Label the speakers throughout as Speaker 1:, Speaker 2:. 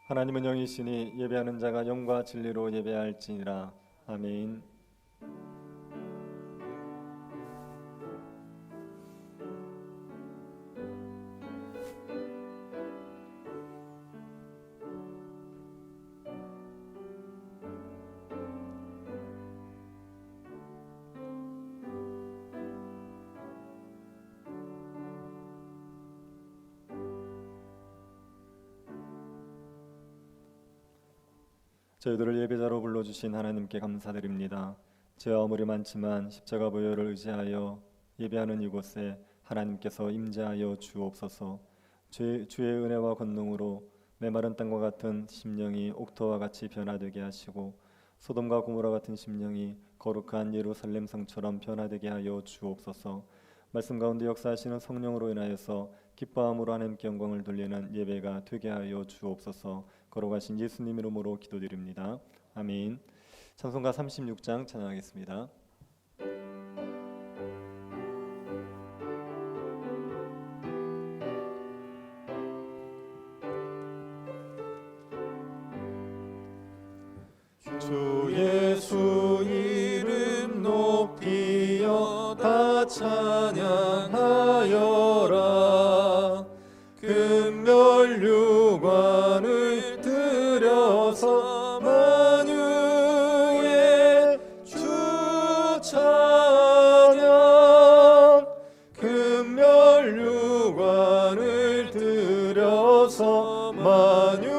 Speaker 1: 하나님은 영이시니 예배하는 자가 영과 진리로 예배할지니라. 아멘. 저희들을 예배자로 불러주신 하나님께 감사드립니다. 죄와 허물이 많지만 십자가 보혈을 의지하여 예배하는 이곳에 하나님께서 임재하여 주옵소서. 주의 은혜와 권능으로 메마른 땅과 같은 심령이 옥토와 같이 변화되게 하시고 소돔과 고모라 같은 심령이 거룩한 예루살렘 성처럼 변화되게 하여 주옵소서. 말씀 가운데 역사하시는 성령으로 인하여서 기뻐함으로 하나님께 영광을 돌리는 예배가 되게 하여 주옵소서. 걸어가신 예수님 이름으로 기도드립니다. 아멘. 찬송가 36장 찬양하겠습니다.
Speaker 2: 주 예수 이름 높이여 다 찬양하여라. 금멸류관을 들여서 만유의 주 찬양. 금멸류관을 들여서 만유의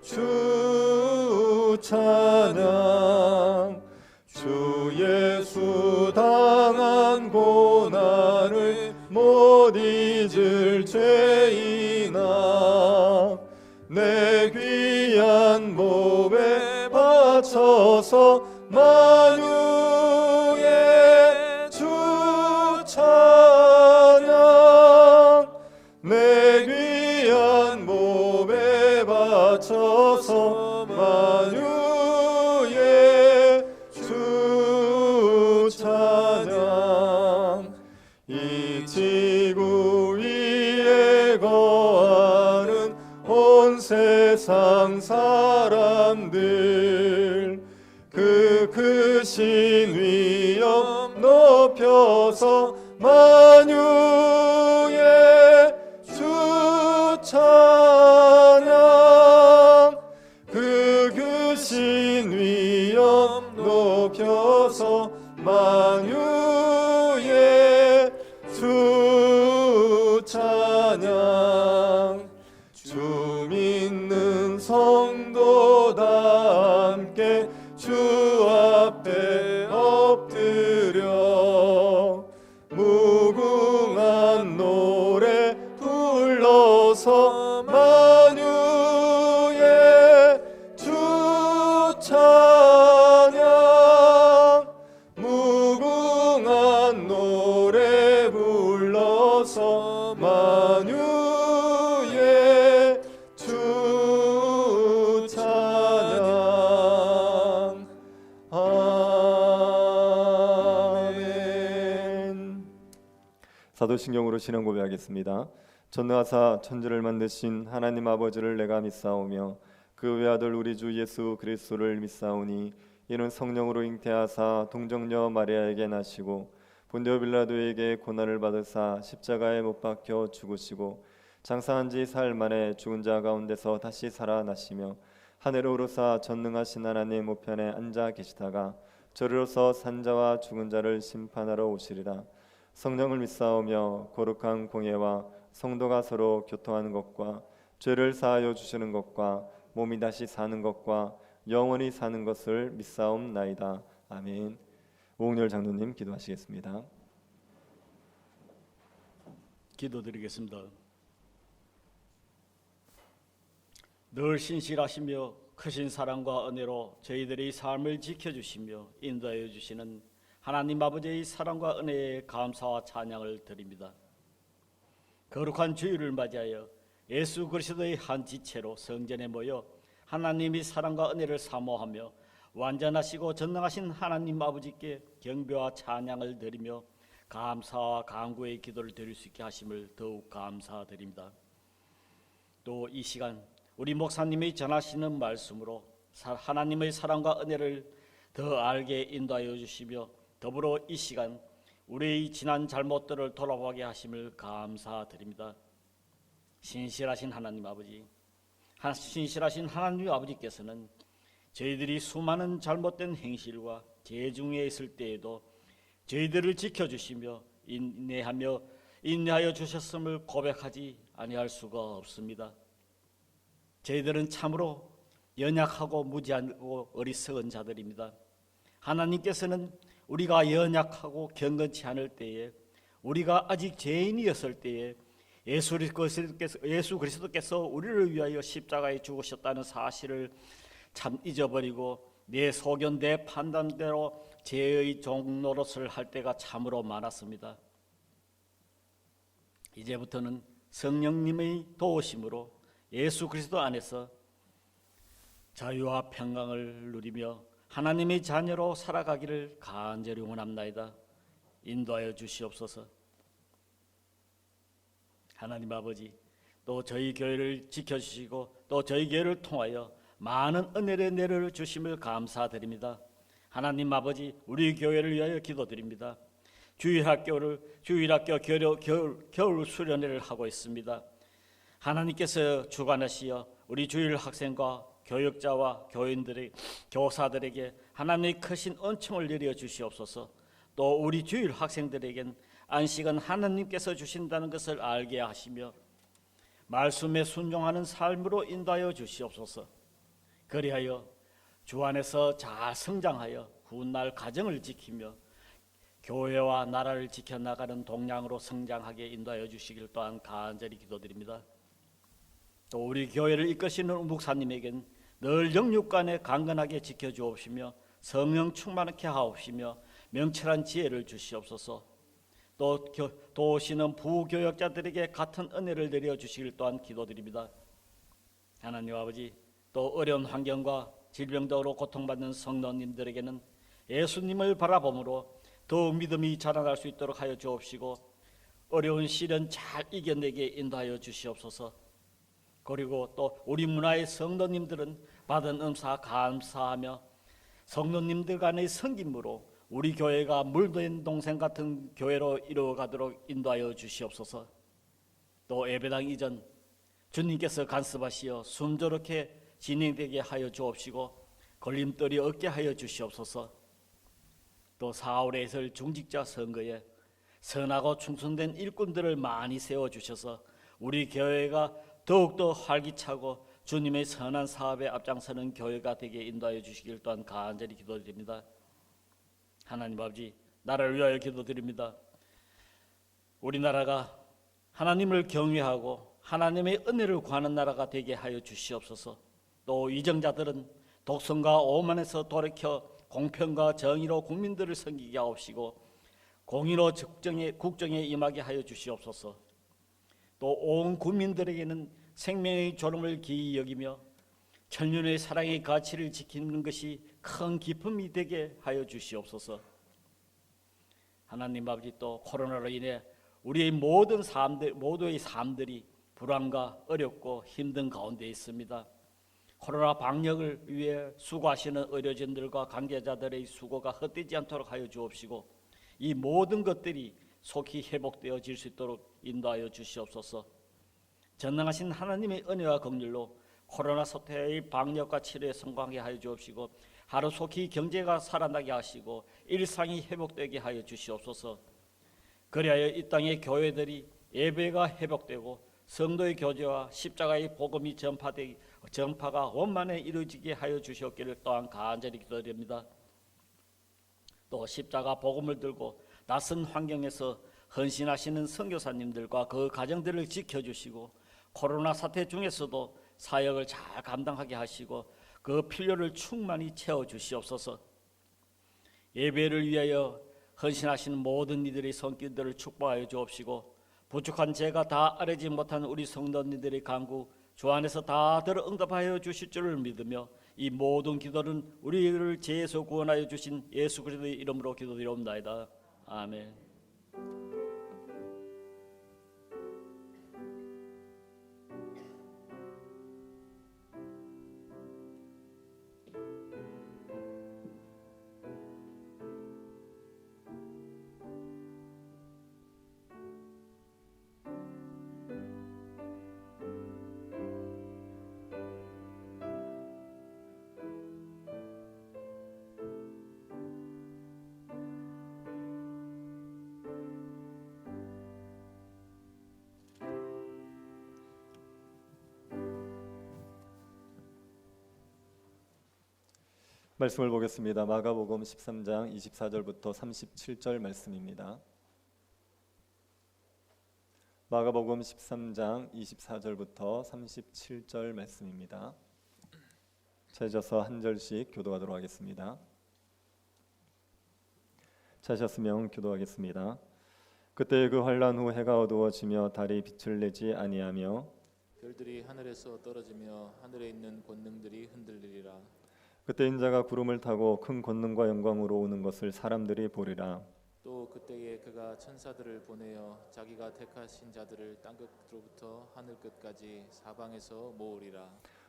Speaker 2: 주 찬양. 주 예수 당한 고난을 못 잊을 죄인아, 내 귀한 몸에 바쳐서 만유의 주 찬양. 내 귀한 몸에 바쳐서 만유의 주 찬양. 이 지구 위에 거하는 온 세상 사람들, 그 크신 위엄 높여서 만유의 주 찬양. 그 크신 위엄 높여서 만유의 주 찬양. 주 믿는 성도 다 함께 주 앞에 엎드려 무궁한 노래 불러서 만유의 주 찬양. 무궁한 노래 불러서 만유의 주 찬양. 아멘.
Speaker 1: 사도신경으로 신앙 고백하겠습니다. 전능하사 천지를 만드신 하나님 아버지를 내가 믿사오며 그 외아들 우리 주 예수 그리스도를 믿사오니 이는 성령으로 잉태하사 동정녀 마리아에게 나시고 본디오 빌라도에게 고난을 받으사 십자가에 못 박혀 죽으시고 장사한 지 사흘 만에 죽은 자 가운데서 다시 살아나시며 하늘에 오르사 전능하신 하나님 우편에 앉아 계시다가 저리로서 산자와 죽은 자를 심판하러 오시리라. 성령을 믿사오며 거룩한 공예와 성도가 서로 교통하는 것과 죄를 사하여 주시는 것과 몸이 다시 사는 것과 영원히 사는 것을 믿사옵나이다. 아멘. 오은열 장로님 기도하시겠습니다.
Speaker 3: 기도드리겠습니다. 늘 신실하시며 크신 사랑과 은혜로 저희들의 삶을 지켜주시며 인도하여 주시는 하나님 아버지의 사랑과 은혜에 감사와 찬양을 드립니다. 거룩한 주일을 맞이하여 예수 그리스도의 한 지체로 성전에 모여 하나님의 사랑과 은혜를 사모하며 완전하시고 전능하신 하나님 아버지께 경배와 찬양을 드리며 감사와 간구의 기도를 드릴 수 있게 하심을 더욱 감사드립니다. 또 이 시간 우리 목사님이 전하시는 말씀으로 하나님의 사랑과 은혜를 더 알게 인도하여 주시며 더불어 이 시간 우리의 지난 잘못들을 돌아보게 하심을 감사드립니다. 신실하신 하나님 아버지, 신실하신 하나님 아버지께서는 저희들이 수많은 잘못된 행실과 죄 중에 있을 때에도 저희들을 지켜주시며 인내하여 주셨음을 고백하지 아니할 수가 없습니다. 저희들은 참으로 연약하고 무지하고 어리석은 자들입니다. 하나님께서는 우리가 연약하고 경건치 않을 때에, 우리가 아직 죄인이었을 때에 예수 그리스도께서 우리를 위하여 십자가에 죽으셨다는 사실을 참 잊어버리고 내 소견 내 판단대로 죄의 종노릇을 할 때가 참으로 많았습니다. 이제부터는 성령님의 도우심으로 예수 그리스도 안에서 자유와 평강을 누리며 하나님의 자녀로 살아가기를 간절히 원합나이다. 인도하여 주시옵소서. 하나님 아버지, 또 저희 교회를 지켜주시고 또 저희 교회를 통하여 많은 은혜를 내려주심을 감사드립니다. 하나님 아버지, 우리 교회를 위하여 기도드립니다. 주일학교 겨울 수련회를 하고 있습니다. 하나님께서 주관하시어 우리 주일 학생과 교육자와 교사들에게 하나님의 크신 은총을 내려 주시옵소서. 또 우리 주일 학생들에겐 안식은 하나님께서 주신다는 것을 알게 하시며 말씀에 순종하는 삶으로 인도하여 주시옵소서. 그리하여 주 안에서 잘 성장하여 훗날 가정을 지키며 교회와 나라를 지켜나가는 동량으로 성장하게 인도하여 주시길 또한 간절히 기도드립니다. 또 우리 교회를 이끄시는 목사님에겐 늘 영육간에 강건하게 지켜주옵시며 성령 충만하게 하옵시며 명철한 지혜를 주시옵소서. 또 도우시는 부교역자들에게 같은 은혜를 내려주시길 또한 기도드립니다. 하나님 아버지, 또 어려운 환경과 질병으로 고통받는 성도님들에게는 예수님을 바라봄으로 더욱 믿음이 자라날 수 있도록 하여 주옵시고 어려운 시련 잘 이겨내게 인도하여 주시옵소서. 그리고 또 우리 문화의 성도님들은 받은 은사 감사하며 성도님들 간의 섬김으로 우리 교회가 물된 동생 같은 교회로 이루어가도록 인도하여 주시옵소서. 또 예배당 이전 주님께서 간섭하시어 순조롭게 진행되게 하여 주옵시고 걸림돌이 없게 하여 주시옵소서. 또 4월의 설 중직자 선거에 선하고 충성된 일꾼들을 많이 세워주셔서 우리 교회가 더욱더 활기차고 주님의 선한 사업에 앞장서는 교회가 되게 인도하여 주시길 또한 간절히 기도드립니다. 하나님 아버지, 나라를 위하여 기도드립니다. 우리나라가 하나님을 경외하고 하나님의 은혜를 구하는 나라가 되게 하여 주시옵소서. 또 위정자들은 독선과 오만에서 돌이켜 공평과 정의로 국민들을 섬기게 하옵시고 공의로 국정에 임하게 하여 주시옵소서. 또 온 국민들에게는 생명의 졸음을 기이 여기며 천년의 사랑의 가치를 지키는 것이 큰 기쁨이 되게 하여 주시옵소서. 하나님 아버지, 또 코로나로 인해 우리의 모두의 삶들이 불안과 어렵고 힘든 가운데 있습니다. 코로나 방역을 위해 수고하시는 의료진들과 관계자들의 수고가 헛되지 않도록 하여 주옵시고 이 모든 것들이 속히 회복되어질 수 있도록 인도하여 주시옵소서. 전능하신 하나님의 은혜와 긍휼로 코로나 사태의 방역과 치료에 성공하게 하여 주옵시고 하루속히 경제가 살아나게 하시고 일상이 회복되게 하여 주시옵소서. 그리하여 이 땅의 교회들이 예배가 회복되고 성도의 교제와 십자가의 복음이 전파가 원만에 이루어지게 하여 주시옵기를 또한 간절히 기도드립니다. 또 십자가 복음을 들고 낯선 환경에서 헌신하시는 선교사님들과 그 가정들을 지켜주시고 코로나 사태 중에서도 사역을 잘 감당하게 하시고 그 필요를 충만히 채워주시옵소서. 예배를 위하여 헌신하시는 모든 이들의 손길들을 축복하여 주옵시고 부족한 죄가 다 아뢰지 못한 우리 성도님들의 간구 주 안에서 다 들어 응답하여 주실 줄을 믿으며 이 모든 기도는 우리를 죄에서 구원하여 주신 예수 그리스도의 이름으로 기도드리옵나이다. 아멘.
Speaker 1: 말씀을 보겠습니다. 마가복음 13장 24절부터 37절 말씀입니다. 마가복음 13장 24절부터 37절 말씀입니다. 찾으셔서 한 절씩 교도하도록 하겠습니다. 찾으셨으면 교도하겠습니다. 그때 그 환란 후 해가 어두워지며 달이 빛을 내지 아니하며
Speaker 2: 별들이 하늘에서 떨어지며 하늘에 있는 권능들이 흔들리리라.
Speaker 1: 그때 인자가 구름을 타고 큰 권능과 영광으로 오는 것을 사람들이 보리라.
Speaker 2: 또 그때에 그가 천사들을 보내어 자기가 택하신 자들을 땅 끝으로부터 하늘 끝까지 사방에서 모으리라.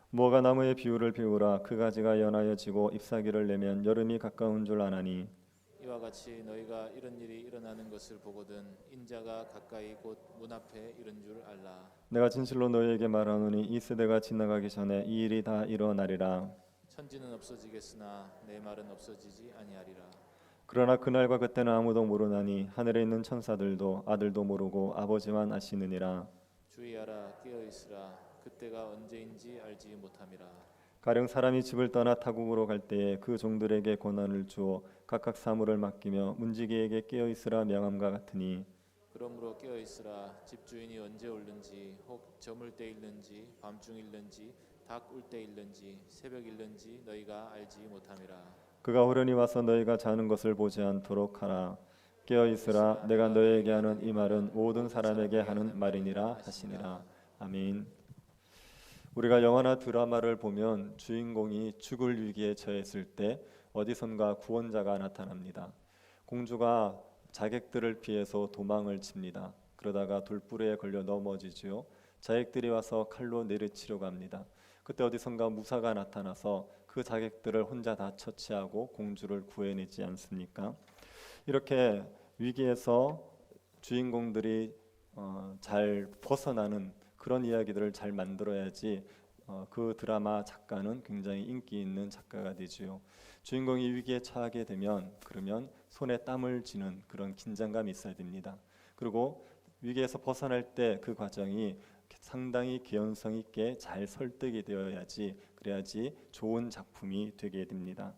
Speaker 1: 무화과 나무의 비유를 비우라. 그 가지가 연하여 지고 잎사귀를 내면 여름이 가까운 줄 아나니
Speaker 2: 이와 같이 너희가 이런 일이 일어나는 것을 보거든 인자가 가까이 곧 문 앞에 이른 줄 알라.
Speaker 1: 내가 진실로 너희에게 말하노니 이 세대가 지나가기 전에 이 일이 다 일어나리라.
Speaker 2: 천지는 없어지겠으나 내 말은 없어지지 아니하리라.
Speaker 1: 그러나 그날과 그때는 아무도 모르나니 하늘에 있는 천사들도 아들도 모르고 아버지만 아시느니라.
Speaker 2: 주의하라, 깨어 있으라. 그때가 언제인지 알지 못함이라.
Speaker 1: 가령 사람이 집을 떠나 타국으로 갈 때에 그 종들에게 권한을 주어 각각 사물을 맡기며 문지기에게 깨어 있으라 명함과 같으니
Speaker 2: 그러므로 깨어 있으라. 집주인이 언제 올는지 혹 저물 때 일는지 밤중 일는지 닭 울 때 일는지 새벽 일는지 너희가 알지 못함이라.
Speaker 1: 그가 호련히 와서 너희가 자는 것을 보지 않도록 하라. 깨어 있으라. 내가 너희에게 하는 이 말은 모든 사람에게 하는 말이니라 하시니라. 아멘. 우리가 영화나 드라마를 보면 주인공이 죽을 위기에 처했을 때 어디선가 구원자가 나타납니다. 공주가 자객들을 피해서 도망을 칩니다. 그러다가 돌부리에 걸려 넘어지지요. 자객들이 와서 칼로 내리치려고 합니다. 그때 어디선가 무사가 나타나서 그 자객들을 혼자 다 처치하고 공주를 구해내지 않습니까? 이렇게 위기에서 주인공들이 잘 벗어나는 그런 이야기들을 잘 만들어야지 그 드라마 작가는 굉장히 인기 있는 작가가 되지요. 주인공이 위기에 처하게 되면 그러면 손에 땀을 쥐는 그런 긴장감이 있어야 됩니다. 그리고 위기에서 벗어날 때 그 과정이 상당히 개연성 있게 잘 설득이 되어야지 그래야지 좋은 작품이 되게 됩니다.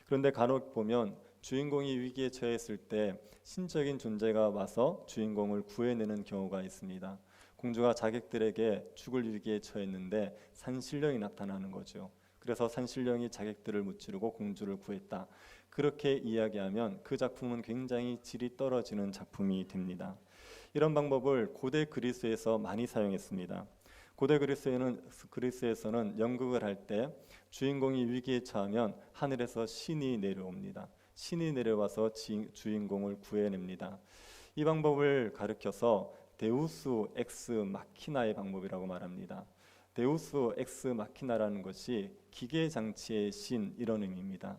Speaker 1: 그런데 간혹 보면 주인공이 위기에 처했을 때 신적인 존재가 와서 주인공을 구해내는 경우가 있습니다. 공주가 자객들에게 죽을 위기에 처했는데 산신령이 나타나는 거죠. 그래서 산신령이 자객들을 무찌르고 공주를 구했다. 그렇게 이야기하면 그 작품은 굉장히 질이 떨어지는 작품이 됩니다. 이런 방법을 고대 그리스에서 많이 사용했습니다. 고대 그리스에서는 연극을 할 때 주인공이 위기에 처하면 하늘에서 신이 내려옵니다. 신이 내려와서 주인공을 구해냅니다. 이 방법을 가르쳐서 데우스 엑스 마키나의 방법이라고 말합니다. 데우스 엑스 마키나라는 것이 기계 장치의 신 이런 의미입니다.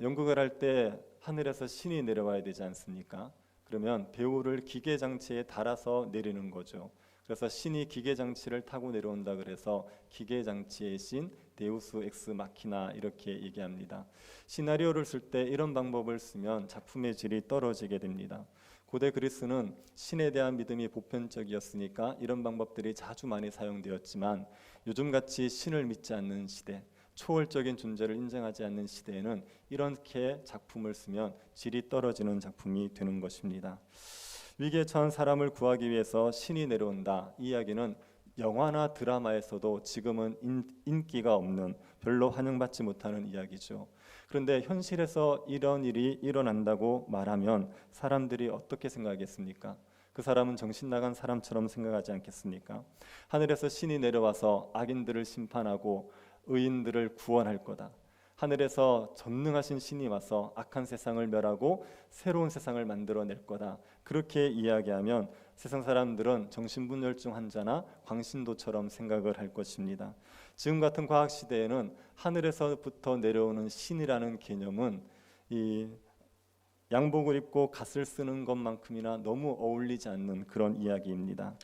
Speaker 1: 연극을 할 때 하늘에서 신이 내려와야 되지 않습니까? 그러면 배우를 기계 장치에 달아서 내리는 거죠. 그래서 신이 기계 장치를 타고 내려온다 그래서 기계 장치의 신 데우스 엑스 마키나 이렇게 얘기합니다. 시나리오를 쓸 때 이런 방법을 쓰면 작품의 질이 떨어지게 됩니다. 고대 그리스는 신에 대한 믿음이 보편적이었으니까 이런 방법들이 자주 많이 사용되었지만 요즘같이 신을 믿지 않는 시대, 초월적인 존재를 인정하지 않는 시대에는 이렇게 작품을 쓰면 질이 떨어지는 작품이 되는 것입니다. 위기에 처한 사람을 구하기 위해서 신이 내려온다. 이 이야기는 영화나 드라마에서도 지금은 인기가 없는 별로 환영받지 못하는 이야기죠. 그런데 현실에서 이런 일이 일어난다고 말하면 사람들이 어떻게 생각하겠습니까? 그 사람은 정신 나간 사람처럼 생각하지 않겠습니까? 하늘에서 신이 내려와서 악인들을 심판하고 의인들을 구원할 거다. 하늘에서 전능하신 신이 와서 악한 세상을 멸하고 새로운 세상을 만들어낼 거다. 그렇게 이야기하면 세상 사람들은 정신분열증 환자나 광신도처럼 생각을 할 것입니다. 지금 같은 과학 시대에는 하늘에서부터 내려오는 신이라는 개념은 이 양복을 입고 갓을 쓰는 것만큼이나 너무 어울리지 않는 그런 이야기입니다.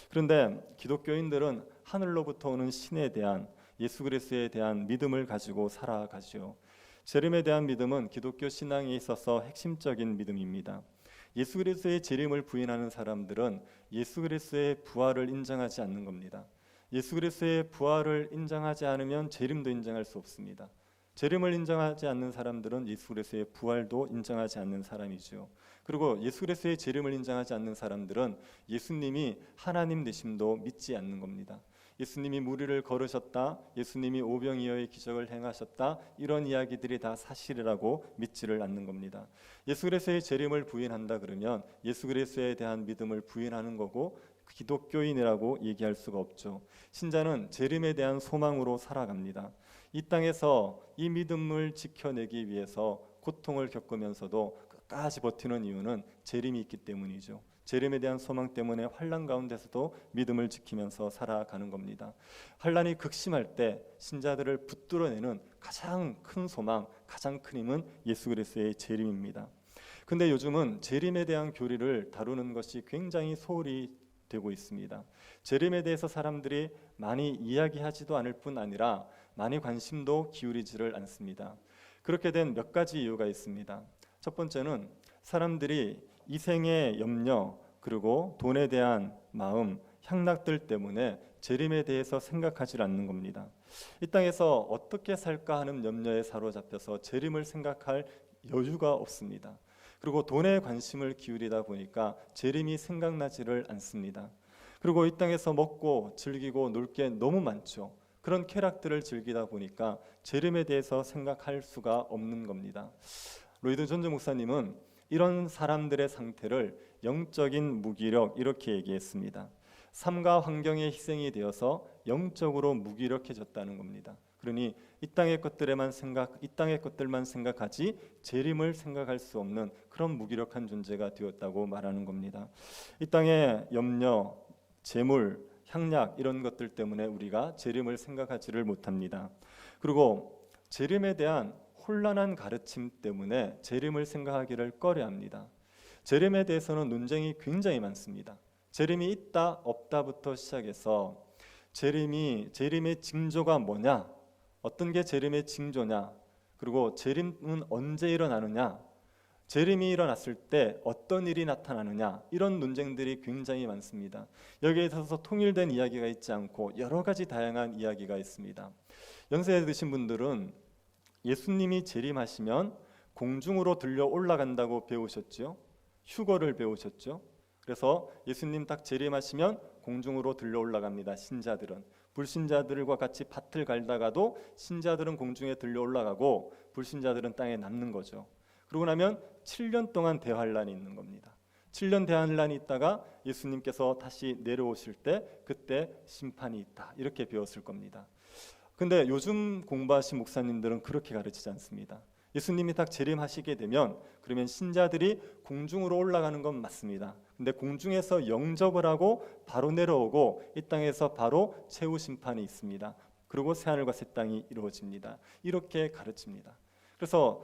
Speaker 1: 그런데 기독교인들은 하늘로부터 오는 신에 대한 예수 그리스도에 대한 믿음을 가지고 살아가죠. 재림에 대한 믿음은 기독교 신앙에 있어서 핵심적인 믿음입니다. 예수 그리스도의 재림을 부인하는 사람들은 예수 그리스도의 부활을 인정하지 않는 겁니다. 예수 그리스도의 부활을 인정하지 않으면 재림도 인정할 수 없습니다. 재림을 인정하지 않는 사람들은 예수 그리스도의 부활도 인정하지 않는 사람이죠. 그리고 예수 그리스도의 재림을 인정하지 않는 사람들은 예수님이 하나님 되심도 믿지 않는 겁니다. 예수님이 무리를 걸으셨다, 예수님이 오병이어의 기적을 행하셨다, 이런 이야기들이 다 사실이라고 믿지를 않는 겁니다. 예수 그리스도의 재림을 부인한다 그러면 예수 그리스도에 대한 믿음을 부인하는 거고 기독교인이라고 얘기할 수가 없죠. 신자는 재림에 대한 소망으로 살아갑니다. 이 땅에서 이 믿음을 지켜내기 위해서 고통을 겪으면서도 끝까지 버티는 이유는 재림이 있기 때문이죠. 재림에 대한 소망 때문에 환난 가운데서도 믿음을 지키면서 살아가는 겁니다. 환난이 극심할 때 신자들을 붙들어내는 가장 큰 소망, 가장 큰 힘은 예수 그리스도의 재림입니다. 근데 요즘은 재림에 대한 교리를 다루는 것이 굉장히 소홀히 되고 있습니다. 재림에 대해서 사람들이 많이 이야기하지도 않을 뿐 아니라 많이 관심도 기울이지를 않습니다. 그렇게 된 몇 가지 이유가 있습니다. 첫 번째는 사람들이 이 생의 염려 그리고 돈에 대한 마음, 향락들 때문에 재림에 대해서 생각하지 않는 겁니다. 이 땅에서 어떻게 살까 하는 염려에 사로잡혀서 재림을 생각할 여유가 없습니다. 그리고 돈에 관심을 기울이다 보니까 재림이 생각나지를 않습니다. 그리고 이 땅에서 먹고 즐기고 놀 게 너무 많죠. 그런 쾌락들을 즐기다 보니까 재림에 대해서 생각할 수가 없는 겁니다. 로이드 존즈 목사님은 이런 사람들의 상태를 영적인 무기력 이렇게 얘기했습니다. 삶과 환경의 희생이 되어서 영적으로 무기력해졌다는 겁니다. 그러니 이 땅의 것들만 생각하지 재림을 생각할 수 없는 그런 무기력한 존재가 되었다고 말하는 겁니다. 이 땅의 염려, 재물, 향락 이런 것들 때문에 우리가 재림을 생각하지를 못합니다. 그리고 재림에 대한 혼란한 가르침 때문에 재림을 생각하기를 꺼려합니다. 재림에 대해서는 논쟁이 굉장히 많습니다. 재림이 있다 없다부터 시작해서 재림의 징조가 뭐냐, 어떤 게 재림의 징조냐, 그리고 재림은 언제 일어나느냐, 재림이 일어났을 때 어떤 일이 나타나느냐, 이런 논쟁들이 굉장히 많습니다. 여기에 있어서 통일된 이야기가 있지 않고 여러 가지 다양한 이야기가 있습니다. 연세 드신 분들은 예수님이 재림하시면 공중으로 들려 올라간다고 배우셨죠. 휴거를 배우셨죠. 그래서 예수님 딱 재림하시면 공중으로 들려 올라갑니다. 신자들은. 불신자들과 같이 밭을 갈다가도 신자들은 공중에 들려 올라가고 불신자들은 땅에 남는 거죠. 그러고 나면 7년 동안 대환란이 있는 겁니다. 7년 대환란이 있다가 예수님께서 다시 내려오실 때 그때 심판이 있다, 이렇게 배웠을 겁니다. 근데 요즘 공부하신 목사님들은 그렇게 가르치지 않습니다. 예수님이 딱 재림하시게 되면 그러면 신자들이 공중으로 올라가는 건 맞습니다. 근데 공중에서 영접을 하고 바로 내려오고 이 땅에서 바로 최후 심판이 있습니다. 그리고 새하늘과 새 땅이 이루어집니다. 이렇게 가르칩니다. 그래서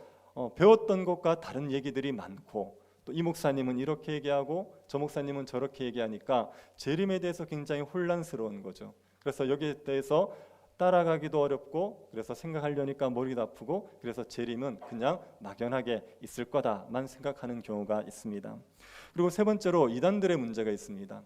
Speaker 1: 배웠던 것과 다른 얘기들이 많고 또 이 목사님은 이렇게 얘기하고 저 목사님은 저렇게 얘기하니까 재림에 대해서 굉장히 혼란스러운 거죠. 그래서 여기에 대해서 따라가기도 어렵고 그래서 생각하려니까 머리도 아프고 그래서 재림은 그냥 막연하게 있을 거다만 생각하는 경우가 있습니다. 그리고 세 번째로 이단들의 문제가 있습니다.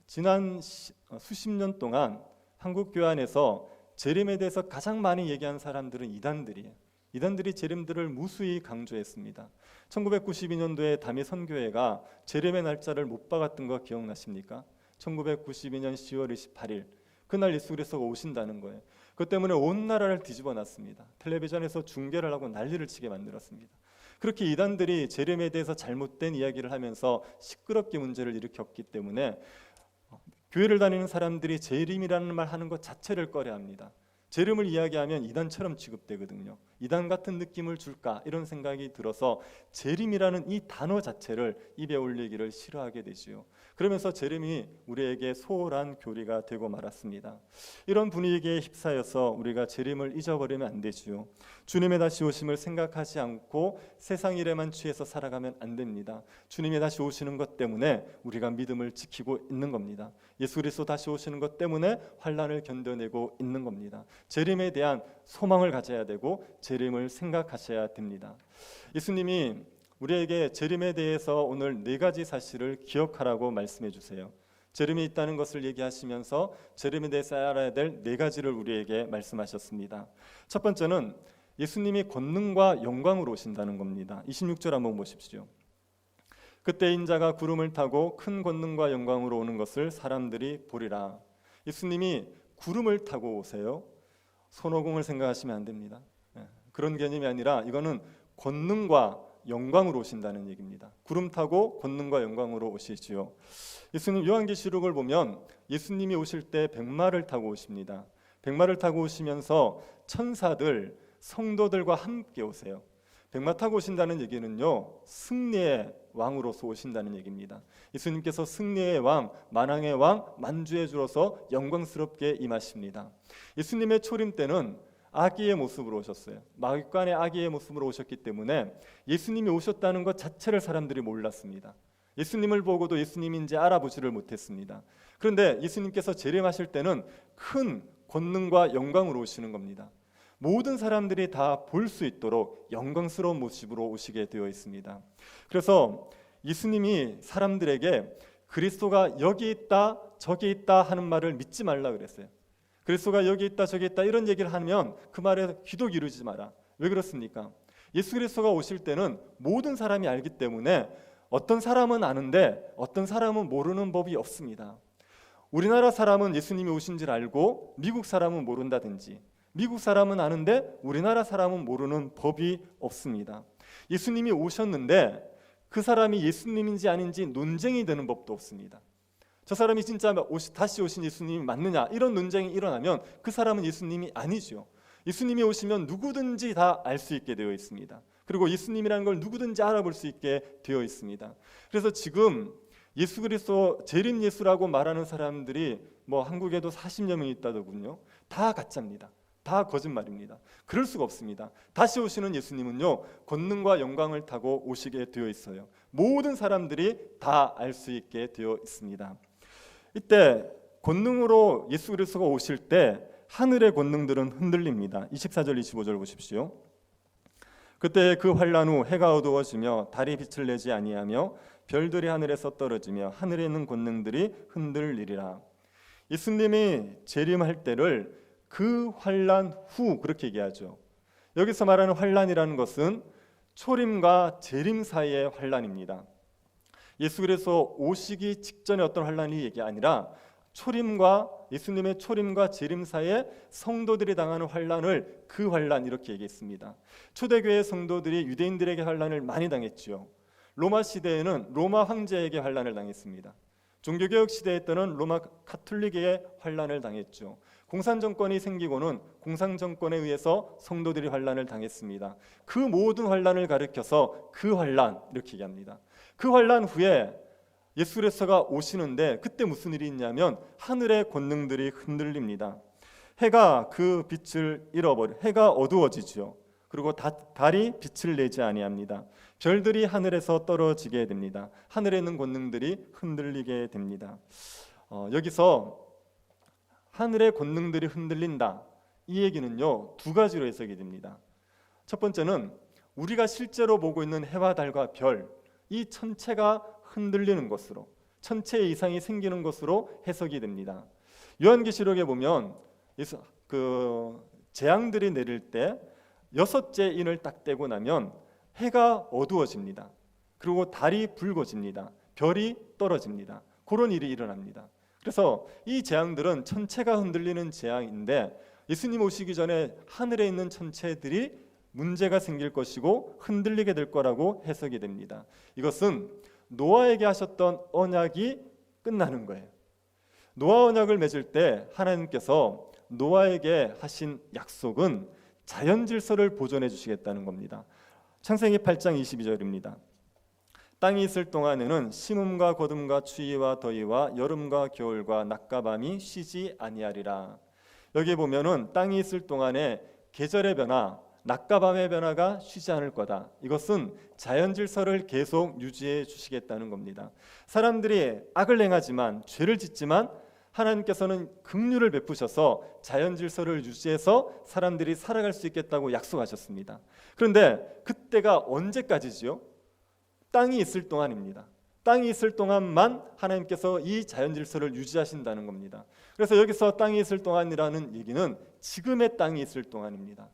Speaker 1: 지난 수십 년 동안 한국 교회 안에서 재림에 대해서 가장 많이 얘기한 사람들은 이단들이에요. 이단들이 재림들을 무수히 강조했습니다. 1992년도에 담임 선교회가 재림의 날짜를 못 박았던 거 기억나십니까? 1992년 10월 28일 그날 예수 그리스도가 오신다는 거예요. 그것 때문에 온 나라를 뒤집어 놨습니다. 텔레비전에서 중계를 하고 난리를 치게 만들었습니다. 그렇게 이단들이 재림에 대해서 잘못된 이야기를 하면서 시끄럽게 문제를 일으켰기 때문에 교회를 다니는 사람들이 재림이라는 말 하는 것 자체를 꺼려합니다. 재림을 이야기하면 이단처럼 취급되거든요. 이단 같은 느낌을 줄까 이런 생각이 들어서 재림이라는 이 단어 자체를 입에 올리기를 싫어하게 되지요. 그러면서 재림이 우리에게 소홀한 교리가 되고 말았습니다. 이런 분위기에 휩싸여서 우리가 재림을 잊어버리면 안 되지요. 주님의 다시 오심을 생각하지 않고 세상 일에만 취해서 살아가면 안 됩니다. 주님의 다시 오시는 것 때문에 우리가 믿음을 지키고 있는 겁니다. 예수 그리스도 다시 오시는 것 때문에 환난을 견뎌내고 있는 겁니다. 재림에 대한 소망을 가져야 되고 재림을 생각하셔야 됩니다. 예수님이 우리에게 재림에 대해서 오늘 네 가지 사실을 기억하라고 말씀해 주세요. 재림이 있다는 것을 얘기하시면서 재림에 대해서 알아야 될 네 가지를 우리에게 말씀하셨습니다. 첫 번째는 예수님이 권능과 영광으로 오신다는 겁니다. 26절 한번 보십시오. 그때 인자가 구름을 타고 큰 권능과 영광으로 오는 것을 사람들이 보리라. 예수님이 구름을 타고 오세요. 손오공을 생각하시면 안 됩니다. 그런 개념이 아니라 이거는 권능과 영광으로 오신다는 얘기입니다. 구름 타고 권능과 영광으로 오시지요. 예수님 요한계시록을 보면 예수님이 오실 때 백마를 타고 오십니다. 백마를 타고 오시면서 천사들, 성도들과 함께 오세요. 백마 타고 오신다는 얘기는요, 승리의 왕으로서 오신다는 얘기입니다. 예수님께서 승리의 왕, 만왕의 왕, 만주의 주로서 영광스럽게 임하십니다. 예수님의 초림 때는 아기의 모습으로 오셨어요. 마귀관의 아기의 모습으로 오셨기 때문에 예수님이 오셨다는 것 자체를 사람들이 몰랐습니다. 예수님을 보고도 예수님인지 알아보지를 못했습니다. 그런데 예수님께서 재림하실 때는 큰 권능과 영광으로 오시는 겁니다. 모든 사람들이 다 볼 수 있도록 영광스러운 모습으로 오시게 되어 있습니다. 그래서 예수님이 사람들에게 그리스도가 여기 있다 저기 있다 하는 말을 믿지 말라 그랬어요. 그리스도가 여기 있다 저기 있다 이런 얘기를 하면 그 말에 귀도 기울이지 마라. 왜 그렇습니까? 예수 그리스도가 오실 때는 모든 사람이 알기 때문에 어떤 사람은 아는데 어떤 사람은 모르는 법이 없습니다. 우리나라 사람은 예수님이 오신 줄 알고 미국 사람은 모른다든지, 미국 사람은 아는데 우리나라 사람은 모르는 법이 없습니다. 예수님이 오셨는데 그 사람이 예수님인지 아닌지 논쟁이 되는 법도 없습니다. 저 사람이 진짜 다시 오신 예수님이 맞느냐 이런 논쟁이 일어나면 그 사람은 예수님이 아니죠. 예수님이 오시면 누구든지 다 알 수 있게 되어 있습니다. 그리고 예수님이라는 걸 누구든지 알아볼 수 있게 되어 있습니다. 그래서 지금 예수 그리스도 재림 예수라고 말하는 사람들이 한국에도 40여 명이 있다더군요. 다 가짜입니다. 다 거짓말입니다. 그럴 수가 없습니다. 다시 오시는 예수님은요, 권능과 영광을 타고 오시게 되어 있어요. 모든 사람들이 다 알 수 있게 되어 있습니다. 이때 권능으로 예수 그리스도가 오실 때 하늘의 권능들은 흔들립니다. 24절 25절 보십시오. 그때 그 환란 후 해가 어두워지며 달이 빛을 내지 아니하며 별들이 하늘에서 떨어지며 하늘에 있는 권능들이 흔들리리라. 예수님이 재림할 때를 그 환란 후 그렇게 얘기하죠. 여기서 말하는 환란이라는 것은 초림과 재림 사이의 환란입니다. 예수 그리스도 오시기 직전의 어떤 환란이 얘기 아니라 예수님의 초림과 재림 사이에 성도들이 당하는 환란을 그 환란 이렇게 얘기했습니다. 초대교회 성도들이 유대인들에게 환란을 많이 당했죠. 로마 시대에는 로마 황제에게 환란을 당했습니다. 종교개혁 시대에 때는 로마 카톨릭의 환란을 당했죠. 공산정권이 생기고는 공산정권에 의해서 성도들이 환란을 당했습니다. 그 모든 환란을 가리켜서 그 환란 이렇게 얘기합니다. 그 환란 후에 예수 그리스도가 오시는데 그때 무슨 일이 있냐면 하늘의 권능들이 흔들립니다. 해가 그 빛을 해가 어두워지죠. 그리고 달이 빛을 내지 아니합니다. 별들이 하늘에서 떨어지게 됩니다. 하늘에 있는 권능들이 흔들리게 됩니다. 여기서 하늘의 권능들이 흔들린다. 이 얘기는요, 두 가지로 해석이 됩니다. 첫 번째는 우리가 실제로 보고 있는 해와 달과 별, 이 천체가 흔들리는 것으로, 천체의 이상이 생기는 것으로 해석이 됩니다. 요한계시록에 보면 재앙들이 내릴 때 6째 인을 딱 떼고 나면 해가 어두워집니다. 그리고 달이 붉어집니다. 별이 떨어집니다. 그런 일이 일어납니다. 그래서 이 재앙들은 천체가 흔들리는 재앙인데 예수님 오시기 전에 하늘에 있는 천체들이 문제가 생길 것이고 흔들리게 될 거라고 해석이 됩니다. 이것은 노아에게 하셨던 언약이 끝나는 거예요. 노아 언약을 맺을 때 하나님께서 노아에게 하신 약속은 자연 질서를 보존해 주시겠다는 겁니다. 창세기 8장 22절입니다. 땅이 있을 동안에는 심음과 거둠과 추위와 더위와 여름과 겨울과 낮과 밤이 쉬지 아니하리라. 여기 보면은 땅이 있을 동안에 계절의 변화, 낮과 밤의 변화가 쉬지 않을 거다. 이것은 자연 질서를 계속 유지해 주시겠다는 겁니다. 사람들이 악을 행하지만 죄를 짓지만 하나님께서는 긍휼을 베푸셔서 자연 질서를 유지해서 사람들이 살아갈 수 있겠다고 약속하셨습니다. 그런데 그때가 언제까지지요? 땅이 있을 동안입니다. 땅이 있을 동안만 하나님께서 이 자연 질서를 유지하신다는 겁니다. 그래서 여기서 땅이 있을 동안이라는 얘기는 지금의 땅이 있을 동안입니다.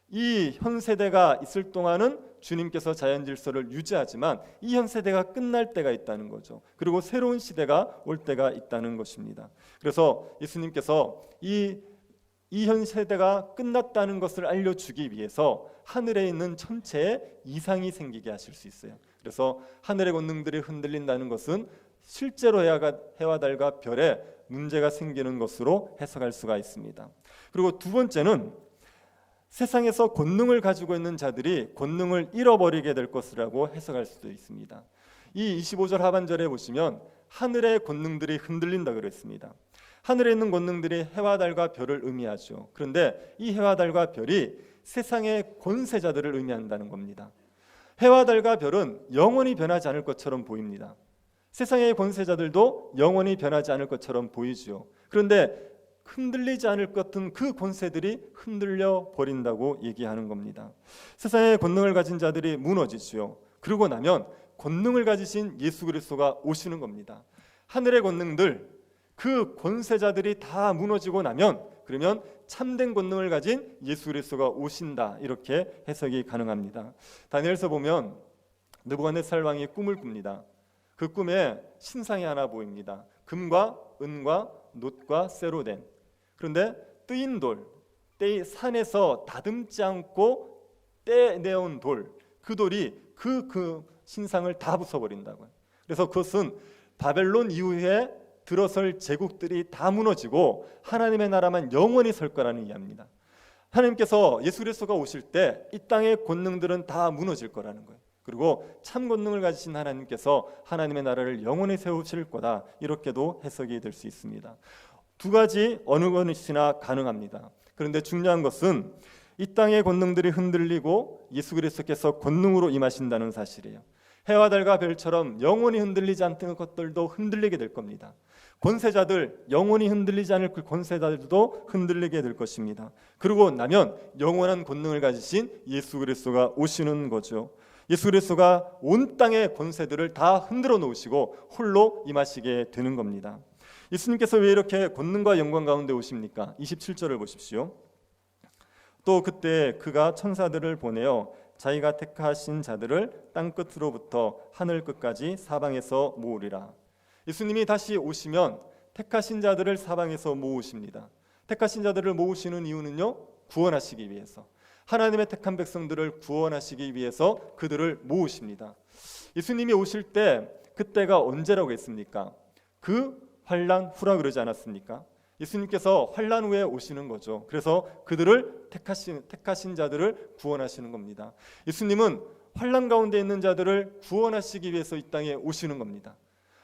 Speaker 1: 이 현 세대가 있을 동안은 주님께서 자연 질서를 유지하지만 이 현 세대가 끝날 때가 있다는 거죠. 그리고 새로운 시대가 올 때가 있다는 것입니다. 그래서 예수님께서 이 현 세대가 끝났다는 것을 알려주기 위해서 하늘에 있는 천체에 이상이 생기게 하실 수 있어요. 그래서 하늘의 권능들이 흔들린다는 것은 실제로 해와 달과 별에 문제가 생기는 것으로 해석할 수가 있습니다. 그리고 두 번째는 세상에서 권능을 가지고 있는 자들이 권능을 잃어버리게 될 것이라고 해석할 수도 있습니다. 이 25절 하반절에 보시면 하늘의 권능들이 흔들린다 그랬습니다. 하늘에 있는 권능들이 해와 달과 별을 의미하죠. 그런데 이 해와 달과 별이 세상의 권세자들을 의미한다는 겁니다. 해와 달과 별은 영원히 변하지 않을 것처럼 보입니다. 세상의 권세자들도 영원히 변하지 않을 것처럼 보이지요. 그런데 흔들리지 않을 것 같은 그 권세들이 흔들려 버린다고 얘기하는 겁니다. 세상의 권능을 가진 자들이 무너지지요. 그러고 나면 권능을 가지신 예수 그리스도가 오시는 겁니다. 하늘의 권능들, 그 권세자들이 다 무너지고 나면 그러면 참된 권능을 가진 예수 그리스도가 오신다, 이렇게 해석이 가능합니다. 다니엘서 보면 느부갓네살 왕이 꿈을 꿉니다. 그 꿈에 신상이 하나 보입니다. 금과 은과 놋과 쇠로 된, 그런데 뜨인 돌, 산에서 다듬지 않고 떼내온 돌, 그 돌이 그 신상을 다 부숴버린다고요. 그래서 그것은 바벨론 이후에 들어설 제국들이 다 무너지고 하나님의 나라만 영원히 설 거라는 이야기입니다. 하나님께서 예수 그리스도가 오실 때 이 땅의 권능들은 다 무너질 거라는 거예요. 그리고 참 권능을 가지신 하나님께서 하나님의 나라를 영원히 세우실 거다, 이렇게도 해석이 될 수 있습니다. 두 가지 어느 것이나 가능합니다. 그런데 중요한 것은 이 땅의 권능들이 흔들리고 예수 그리스도께서 권능으로 임하신다는 사실이에요. 해와 달과 별처럼 영원히 흔들리지 않던 것들도 흔들리게 될 겁니다. 권세자들, 영원히 흔들리지 않을 그 권세자들도 흔들리게 될 것입니다. 그러고 나면 영원한 권능을 가지신 예수 그리스도가 오시는 거죠. 예수 그리스도가 온 땅의 권세들을 다 흔들어 놓으시고 홀로 임하시게 되는 겁니다. 예수님께서 왜 이렇게 권능과 영광 가운데 오십니까? 27절을 보십시오. 또 그때 그가 천사들을 보내어 자기가 택하신 자들을 땅 끝으로부터 하늘 끝까지 사방에서 모으리라. 예수님이 다시 오시면 택하신 자들을 사방에서 모으십니다. 택하신 자들을 모으시는 이유는요, 구원하시기 위해서, 하나님의 택한 백성들을 구원하시기 위해서 그들을 모으십니다. 예수님이 오실 때 그때가 언제라고 했습니까? 그 환난 후라 그러지 않았습니까? 예수님께서 환난 후에 오시는 거죠. 그래서 그들을 택하신 자들을 구원하시는 겁니다. 예수님은 환난 가운데 있는 자들을 구원하시기 위해서 이 땅에 오시는 겁니다.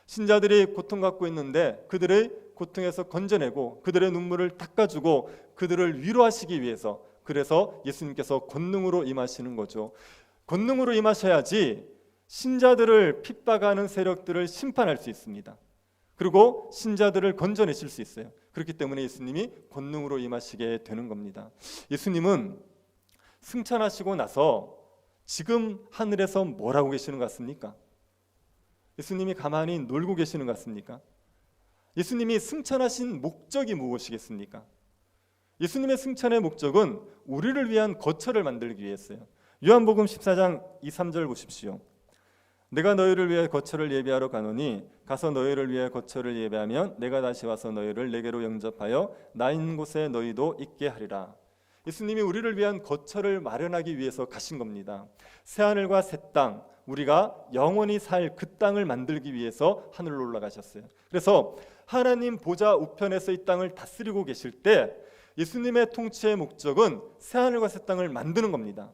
Speaker 1: 신자들이 고통받고 있는데 그들의 고통에서 건져내고 그들의 눈물을 닦아주고 그들을 위로하시기 위해서, 그래서 예수님께서 권능으로 임하시는 거죠. 권능으로 임하셔야지 신자들을 핍박하는 세력들을 심판할 수 있습니다. 그리고 신자들을 건져내실 수 있어요. 그렇기 때문에 예수님이 권능으로 임하시게 되는 겁니다. 예수님은 승천하시고 나서 지금 하늘에서 뭘 하고 계시는 것 같습니까? 예수님이 가만히 놀고 계시는 것 같습니까? 예수님이 승천하신 목적이 무엇이겠습니까? 예수님의 승천의 목적은 우리를 위한 거처를 만들기 위해서요. 요한복음 14장 2, 3절 보십시오. 내가 너희를 위해 거처를 예비하러 가노니 가서 너희를 위해 거처를 예비하면 내가 다시 와서 너희를 내게로 영접하여 나 있는 곳에 너희도 있게 하리라. 예수님이 우리를 위한 거처를 마련하기 위해서 가신 겁니다. 새하늘과 새 땅, 우리가 영원히 살 그 땅을 만들기 위해서 하늘로 올라가셨어요. 그래서 하나님 보좌 우편에서 이 땅을 다스리고 계실 때 예수님의 통치의 목적은 새하늘과 새 땅을 만드는 겁니다.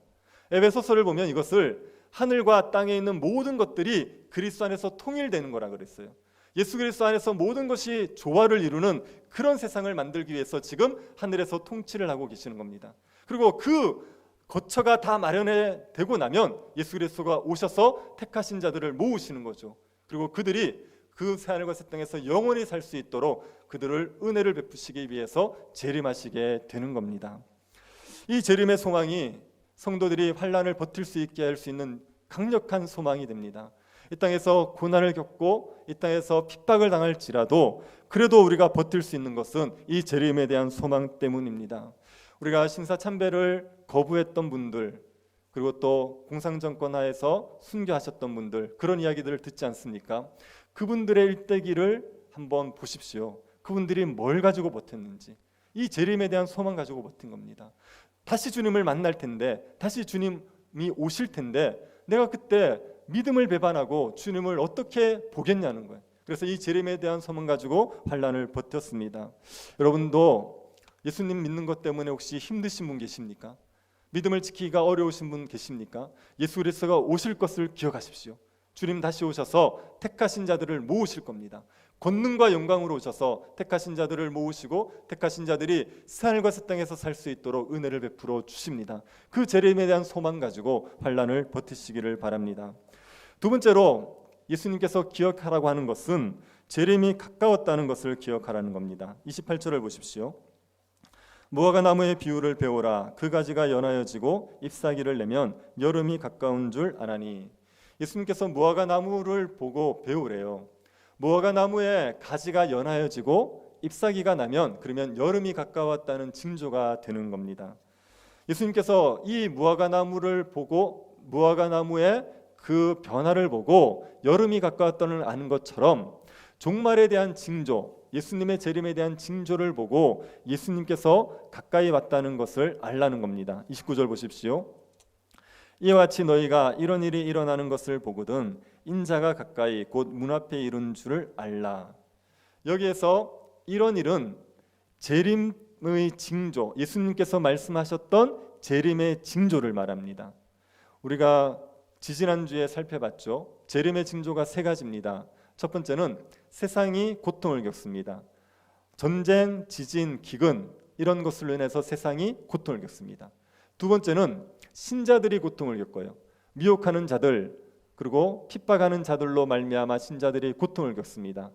Speaker 1: 에베소서를 보면 이것을 하늘과 땅에 있는 모든 것들이 그리스도 안에서 통일되는 거라 그랬어요. 예수 그리스도 안에서 모든 것이 조화를 이루는 그런 세상을 만들기 위해서 지금 하늘에서 통치를 하고 계시는 겁니다. 그리고 그 거처가 다 마련해 되고 나면 예수 그리스도가 오셔서 택하신 자들을 모으시는 거죠. 그리고 그들이 그 새하늘과 새 땅에서 영원히 살 수 있도록 그들을 은혜를 베푸시기 위해서 재림하시게 되는 겁니다. 이 재림의 소망이 성도들이 환난을 버틸 수 있게 할 수 있는 강력한 소망이 됩니다. 이 땅에서 고난을 겪고 이 땅에서 핍박을 당할지라도 그래도 우리가 버틸 수 있는 것은 이 재림에 대한 소망 때문입니다. 우리가 신사참배를 거부했던 분들, 그리고 또 공산정권 하에서 순교하셨던 분들, 그런 이야기들을 듣지 않습니까? 그분들의 일대기를 한번 보십시오. 그분들이 뭘 가지고 버텼는지, 이 재림에 대한 소망 가지고 버틴 겁니다. 다시 주님을 만날 텐데, 다시 주님이 오실 텐데 내가 그때 믿음을 배반하고 주님을 어떻게 보겠냐는 거예요. 그래서 이 재림에 대한 소망 가지고 환난을 버텼습니다. 여러분도 예수님 믿는 것 때문에 혹시 힘드신 분 계십니까? 믿음을 지키기가 어려우신 분 계십니까? 예수 그리스도가 오실 것을 기억하십시오. 주님 다시 오셔서 택하신 자들을 모으실 겁니다. 권능과 영광으로 오셔서 택하신 자들을 모으시고 택하신 자들이 하늘과 새 땅에서 살 수 있도록 은혜를 베풀어 주십니다. 그 재림에 대한 소망 가지고 환난을 버티시기를 바랍니다. 두 번째로 예수님께서 기억하라고 하는 것은 재림이 가까웠다는 것을 기억하라는 겁니다. 28절을 보십시오. 무화과 나무의 비유를 배우라. 그 가지가 연하여지고 잎사귀를 내면 여름이 가까운 줄 아나니. 예수님께서 무화과 나무를 보고 배우래요. 무화과 나무의 가지가 연하여지고 잎사귀가 나면 그러면 여름이 가까웠다는 징조가 되는 겁니다. 예수님께서 이 무화과 나무를 보고 무화과 나무의 그 변화를 보고 여름이 가까웠다는 아는 것처럼 종말에 대한 징조, 예수님의 재림에 대한 징조를 보고 예수님께서 가까이 왔다는 것을 알라는 겁니다. 29절 보십시오. 이와 같이 너희가 이런 일이 일어나는 것을 보거든 인자가 가까이 곧 문 앞에 이른 줄을 알라. 여기에서 이런 일은 재림의 징조, 예수님께서 말씀하셨던 재림의 징조를 말합니다. 우리가 지지난주에 살펴봤죠. 재림의 징조가 세 가지입니다. 첫 번째는 세상이 고통을 겪습니다. 전쟁, 지진, 기근 이런 것으로 인해서 세상이 고통을 겪습니다. 두 번째는 신자들이 고통을 겪어요. 미혹하는 자들 그리고 핍박하는 자들로 말미암아 신자들이 고통을 겪습니다.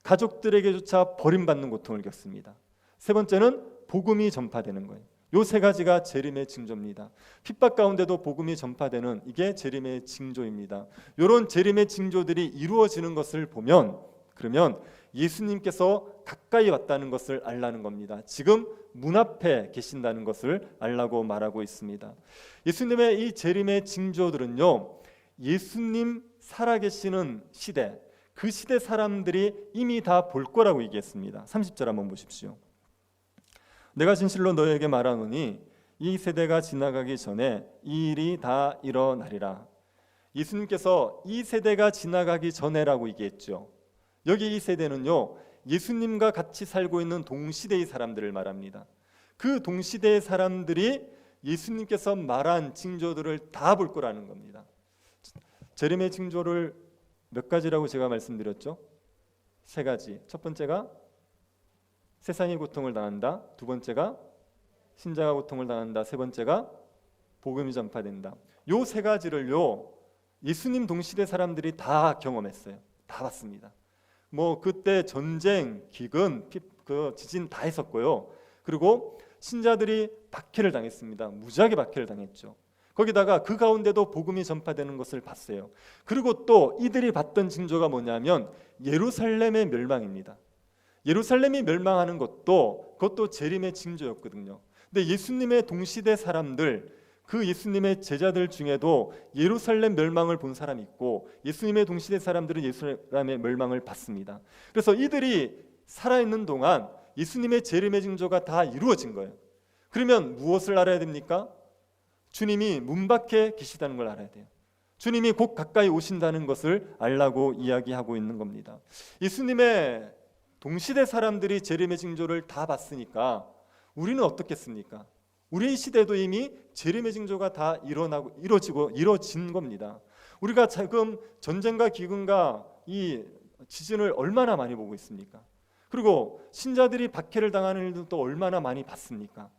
Speaker 1: 가족들에게조차 버림받는 고통을 겪습니다. 세 번째는 복음이 전파되는 거예요. 요 세 가지가 재림의 징조입니다. 핍박 가운데도 복음이 전파되는 이게 재림의 징조입니다. 이런 재림의 징조들이 이루어지는 것을 보면 그러면 예수님께서 가까이 왔다는 것을 알라는 겁니다. 지금 문 앞에 계신다는 것을 알라고 말하고 있습니다. 예수님의 이 재림의 징조들은요, 예수님 살아계시는 시대, 그 시대 사람들이 이미 다 볼 거라고 얘기했습니다. 30절 한번 보십시오. 내가 진실로 너에게 말하노니 이 세대가 지나가기 전에 이 일이 다 일어나리라. 예수님께서 이 세대가 지나가기 전에라고 얘기했죠. 여기 이 세대는요, 예수님과 같이 살고 있는 동시대의 사람들을 말합니다. 그 동시대의 사람들이 예수님께서 말한 징조들을 다 볼 거라는 겁니다. 재림의 징조를 몇 가지라고 제가 말씀드렸죠? 세 가지. 첫 번째가 세상이 고통을 당한다. 두 번째가 신자가 고통을 당한다. 세 번째가 복음이 전파된다. 요 세 가지를요, 예수님 동시대 사람들이 다 경험했어요. 다 봤습니다. 뭐 그때 전쟁, 기근, 지진 다 했었고요. 그리고 신자들이 박해를 당했습니다. 무지하게 박해를 당했죠. 거기다가 그 가운데도 복음이 전파되는 것을 봤어요. 그리고 또 이들이 봤던 징조가 뭐냐면 예루살렘의 멸망입니다. 예루살렘이 멸망하는 그것도 재림의 징조였거든요. 근데 예수님의 동시대 사람들, 그 예수님의 제자들 중에도 예루살렘 멸망을 본 사람이 있고 예수님의 동시대 사람들은 예루살렘의 멸망을 봤습니다. 그래서 이들이 살아있는 동안 예수님의 재림의 징조가 다 이루어진 거예요. 그러면 무엇을 알아야 됩니까? 주님이 문 밖에 계시다는 걸 알아야 돼요. 주님이 곧 가까이 오신다는 것을 알라고 이야기하고 있는 겁니다. 예수님의 동시대 사람들이 재림의 징조를 다 봤으니까 우리는 어떻겠습니까? 우리 시대도 이미 재림의 징조가 다 이루어진 겁니다. 우리가 지금 전쟁과 기근과 이 지진을 얼마나 많이 보고 있습니까? 그리고 신자들이 박해를 당하는 일도 또 얼마나 많이 봤습니까?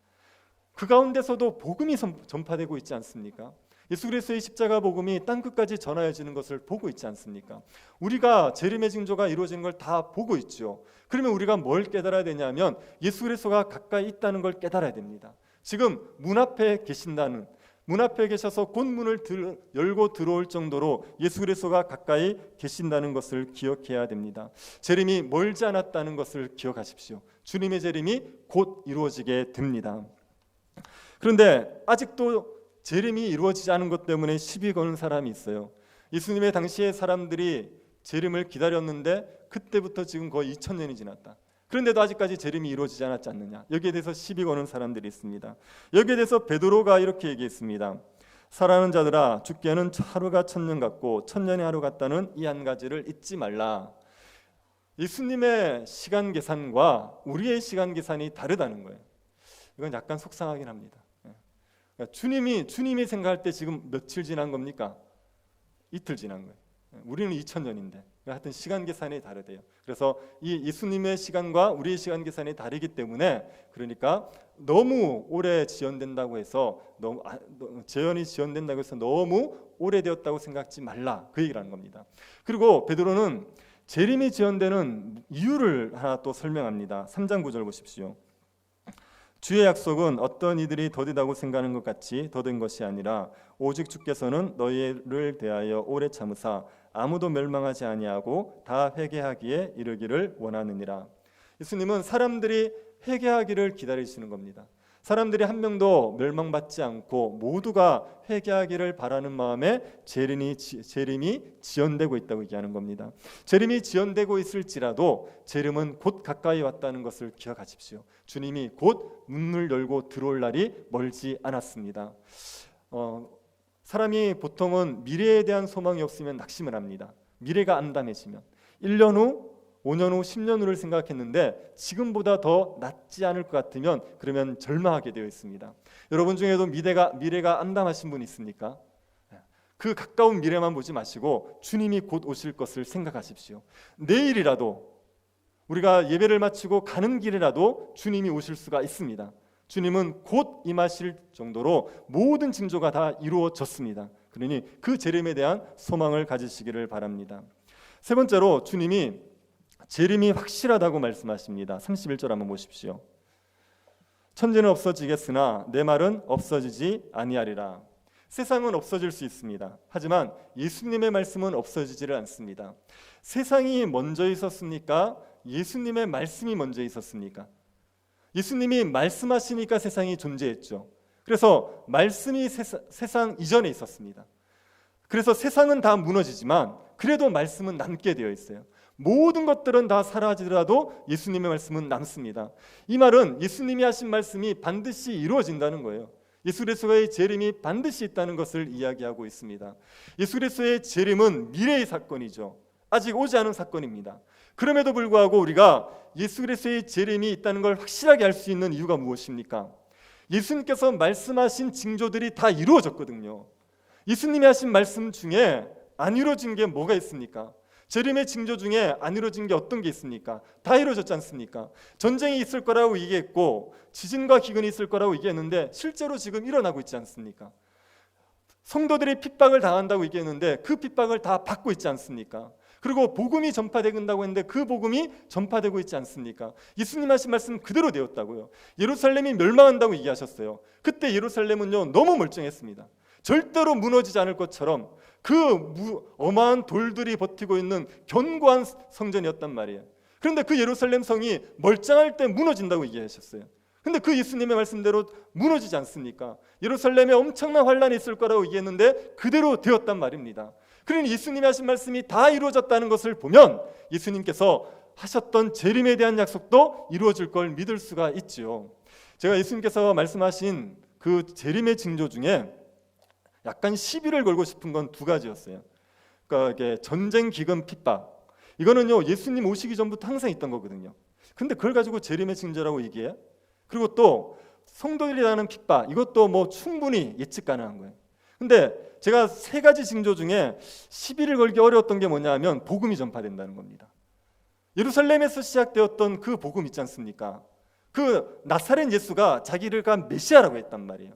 Speaker 1: 그 가운데서도 복음이 전파되고 있지 않습니까? 예수 그리스도의 십자가 복음이 땅끝까지 전하여지는 것을 보고 있지 않습니까? 우리가 재림의 징조가 이루어지는 걸 다 보고 있죠. 그러면 우리가 뭘 깨달아야 되냐면 예수 그리스도가 가까이 있다는 걸 깨달아야 됩니다. 지금 문 앞에 계신다는, 문 앞에 계셔서 곧 문을 열고 들어올 정도로 예수 그리스도가 가까이 계신다는 것을 기억해야 됩니다. 재림이 멀지 않았다는 것을 기억하십시오. 주님의 재림이 곧 이루어지게 됩니다. 그런데 아직도 재림이 이루어지지 않은 것 때문에 시비 거는 사람이 있어요. 예수님의 당시의 사람들이 재림을 기다렸는데 그때부터 지금 거의 2000년이 지났다. 그런데도 아직까지 재림이 이루어지지 않았지 않느냐. 여기에 대해서 시비 거는 사람들이 있습니다. 여기에 대해서 베드로가 이렇게 얘기했습니다. 사랑하는 자들아, 죽게는 하루가 1000년 같고 1000년이 하루 같다는 이 한 가지를 잊지 말라. 예수님의 시간 계산과 우리의 시간 계산이 다르다는 거예요. 이건 약간 속상하긴 합니다. 그러니까 주님이 생각할 때 지금 며칠 지난 겁니까? 이틀 지난 거예요. 우리는 2000년인데 하여튼 시간 계산이 다르대요. 그래서 이 예수님의 시간과 우리의 시간 계산이 다르기 때문에, 그러니까 너무 오래 지연된다고 해서 재현이 지연된다고 해서 너무 오래되었다고 생각지 말라, 그 얘기를 하는 겁니다. 그리고 베드로는 재림이 지연되는 이유를 하나 또 설명합니다. 3장 9절 보십시오. 주의 약속은 어떤 이들이 더디다고 생각하는 것 같이 더딘 것이 아니라 오직 주께서는 너희를 대하여 오래 참으사 아무도 멸망하지 아니하고 다 회개하기에 이르기를 원하느니라. 예수님은 사람들이 회개하기를 기다리시는 겁니다. 사람들이 한 명도 멸망받지 않고 모두가 회개하기를 바라는 마음에 재림이 지연되고 있다고 얘기하는 겁니다. 재림이 지연되고 있을지라도 재림은 곧 가까이 왔다는 것을 기억하십시오. 주님이 곧 문을 열고 들어올 날이 멀지 않았습니다. 사람이 보통은 미래에 대한 소망이 없으면 낙심을 합니다. 미래가 암담해지면 1년 후, 5년 후, 10년 후를 생각했는데 지금보다 더 낫지 않을 것 같으면 그러면 절망하게 되어 있습니다. 여러분 중에도 미래가 암담하신 분 있습니까? 그 가까운 미래만 보지 마시고 주님이 곧 오실 것을 생각하십시오. 내일이라도 우리가 예배를 마치고 가는 길이라도 주님이 오실 수가 있습니다. 주님은 곧 임하실 정도로 모든 징조가 다 이루어졌습니다. 그러니 그 재림에 대한 소망을 가지시기를 바랍니다. 세 번째로 주님이 재림이 확실하다고 말씀하십니다. 31절 한번 보십시오. 천지는 없어지겠으나 내 말은 없어지지 아니하리라. 세상은 없어질 수 있습니다. 하지만 예수님의 말씀은 없어지지를 않습니다. 세상이 먼저 있었습니까? 예수님의 말씀이 먼저 있었습니까? 예수님이 말씀하시니까 세상이 존재했죠. 그래서 말씀이 세상 이전에 있었습니다. 그래서 세상은 다 무너지지만 그래도 말씀은 남게 되어 있어요. 모든 것들은 다 사라지더라도 예수님의 말씀은 남습니다. 이 말은 예수님이 하신 말씀이 반드시 이루어진다는 거예요. 예수 그리스도의 재림이 반드시 있다는 것을 이야기하고 있습니다. 예수 그리스도의 재림은 미래의 사건이죠. 아직 오지 않은 사건입니다. 그럼에도 불구하고 우리가 예수 그리스도의 재림이 있다는 걸 확실하게 알 수 있는 이유가 무엇입니까? 예수님께서 말씀하신 징조들이 다 이루어졌거든요. 예수님이 하신 말씀 중에 안 이루어진 게 뭐가 있습니까? 재림의 징조 중에 안 이루어진 게 어떤 게 있습니까? 다 이루어졌지 않습니까? 전쟁이 있을 거라고 얘기했고 지진과 기근이 있을 거라고 얘기했는데 실제로 지금 일어나고 있지 않습니까? 성도들이 핍박을 당한다고 얘기했는데 그 핍박을 다 받고 있지 않습니까? 그리고 복음이 전파된다고 했는데 그 복음이 전파되고 있지 않습니까? 예수님 하신 말씀 그대로 되었다고요. 예루살렘이 멸망한다고 얘기하셨어요. 그때 예루살렘은요 너무 멀쩡했습니다. 절대로 무너지지 않을 것처럼 그 어마한 돌들이 버티고 있는 견고한 성전이었단 말이에요. 그런데 그 예루살렘 성이 멀쩡할 때 무너진다고 얘기하셨어요. 근데 그 예수님의 말씀대로 무너지지 않습니까? 예루살렘에 엄청난 환란이 있을 거라고 얘기했는데 그대로 되었단 말입니다. 그러니 예수님이 하신 말씀이 다 이루어졌다는 것을 보면 예수님께서 하셨던 재림에 대한 약속도 이루어질 걸 믿을 수가 있지요. 제가 예수님께서 말씀하신 그 재림의 징조 중에 약간 시비를 걸고 싶은 건 두 가지였어요. 그러니까 이게 전쟁, 기근, 핍박. 이거는요 예수님 오시기 전부터 항상 있던 거거든요. 근데 그걸 가지고 재림의 징조라고 얘기해? 그리고 또 성도들이 당하는 핍박, 이것도 뭐 충분히 예측 가능한 거예요. 근데 제가 세 가지 징조 중에 시비를 걸기 어려웠던 게 뭐냐 하면 복음이 전파된다는 겁니다. 예루살렘에서 시작되었던 그 복음 있지 않습니까? 그 나사렛 예수가 자기가 메시아라고 했단 말이에요.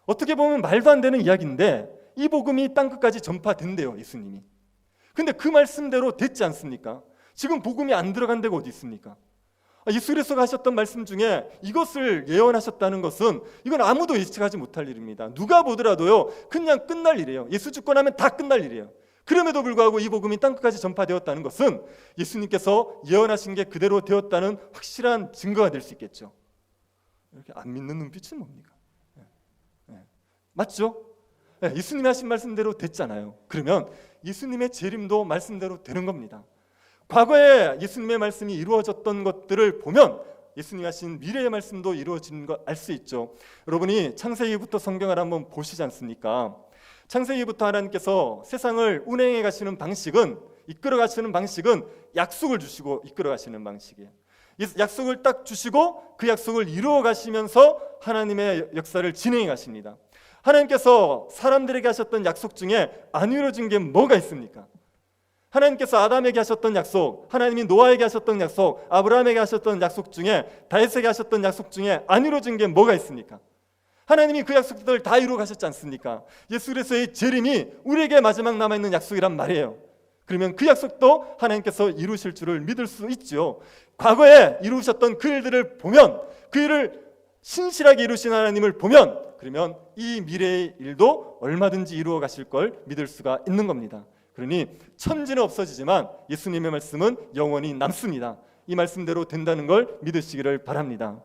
Speaker 1: 어떻게 보면 말도 안 되는 이야기인데 이 복음이 땅끝까지 전파된대요, 예수님이. 근데 그 말씀대로 됐지 않습니까? 지금 복음이 안 들어간 데가 어디 있습니까? 예수 그리스도가 하셨던 말씀 중에 이것을 예언하셨다는 것은 이건 아무도 예측하지 못할 일입니다. 누가 보더라도요 그냥 끝날 일이에요. 예수 죽고 나면 다 끝날 일이에요. 그럼에도 불구하고 이 복음이 땅끝까지 전파되었다는 것은 예수님께서 예언하신 게 그대로 되었다는 확실한 증거가 될 수 있겠죠. 이렇게 안 믿는 눈빛은 뭡니까? 맞죠? 예수님이 하신 말씀대로 됐잖아요. 그러면 예수님의 재림도 말씀대로 되는 겁니다. 과거에 예수님의 말씀이 이루어졌던 것들을 보면 예수님이 하신 미래의 말씀도 이루어진 걸 알 수 있죠. 여러분이 창세기부터 성경을 한번 보시지 않습니까? 창세기부터 하나님께서 세상을 운행해 가시는 방식은, 이끌어 가시는 방식은 약속을 주시고 이끌어 가시는 방식이에요. 약속을 딱 주시고 그 약속을 이루어 가시면서 하나님의 역사를 진행해 가십니다. 하나님께서 사람들에게 하셨던 약속 중에 안 이루어진 게 뭐가 있습니까? 하나님께서 아담에게 하셨던 약속, 하나님이 노아에게 하셨던 약속, 아브라함에게 하셨던 약속 중에, 다윗에게 하셨던 약속 중에 안 이루어진 게 뭐가 있습니까? 하나님이 그 약속들을 다 이루어 가셨지 않습니까? 예수 그리스도의 재림이 우리에게 마지막 남아있는 약속이란 말이에요. 그러면 그 약속도 하나님께서 이루실 줄을 믿을 수 있죠. 과거에 이루셨던 그 일들을 보면, 그 일을 신실하게 이루신 하나님을 보면, 그러면 이 미래의 일도 얼마든지 이루어 가실 걸 믿을 수가 있는 겁니다. 그러니 천지는 없어지지만 예수님의 말씀은 영원히 남습니다. 이 말씀대로 된다는 걸 믿으시기를 바랍니다.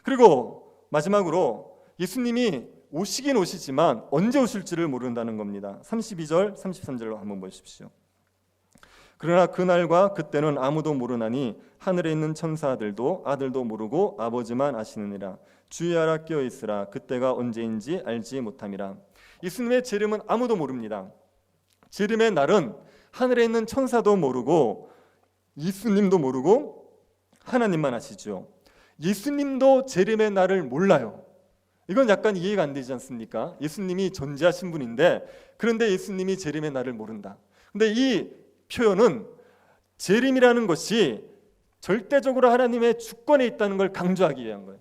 Speaker 1: 그리고 마지막으로 예수님이 오시긴 오시지만 언제 오실지를 모른다는 겁니다. 32절 33절로 한번 보십시오. 그러나 그날과 그때는 아무도 모르나니 하늘에 있는 천사들도 아들도 모르고 아버지만 아시느니라. 주의하라 깨어있으라. 그때가 언제인지 알지 못함이라. 예수님의 재림은 아무도 모릅니다. 재림의 날은 하늘에 있는 천사도 모르고 예수님도 모르고 하나님만 아시죠. 예수님도 재림의 날을 몰라요. 이건 약간 이해가 안 되지 않습니까? 예수님이 존재하신 분인데 그런데 예수님이 재림의 날을 모른다. 근데 이 표현은 재림이라는 것이 절대적으로 하나님의 주권에 있다는 걸 강조하기 위한 거예요.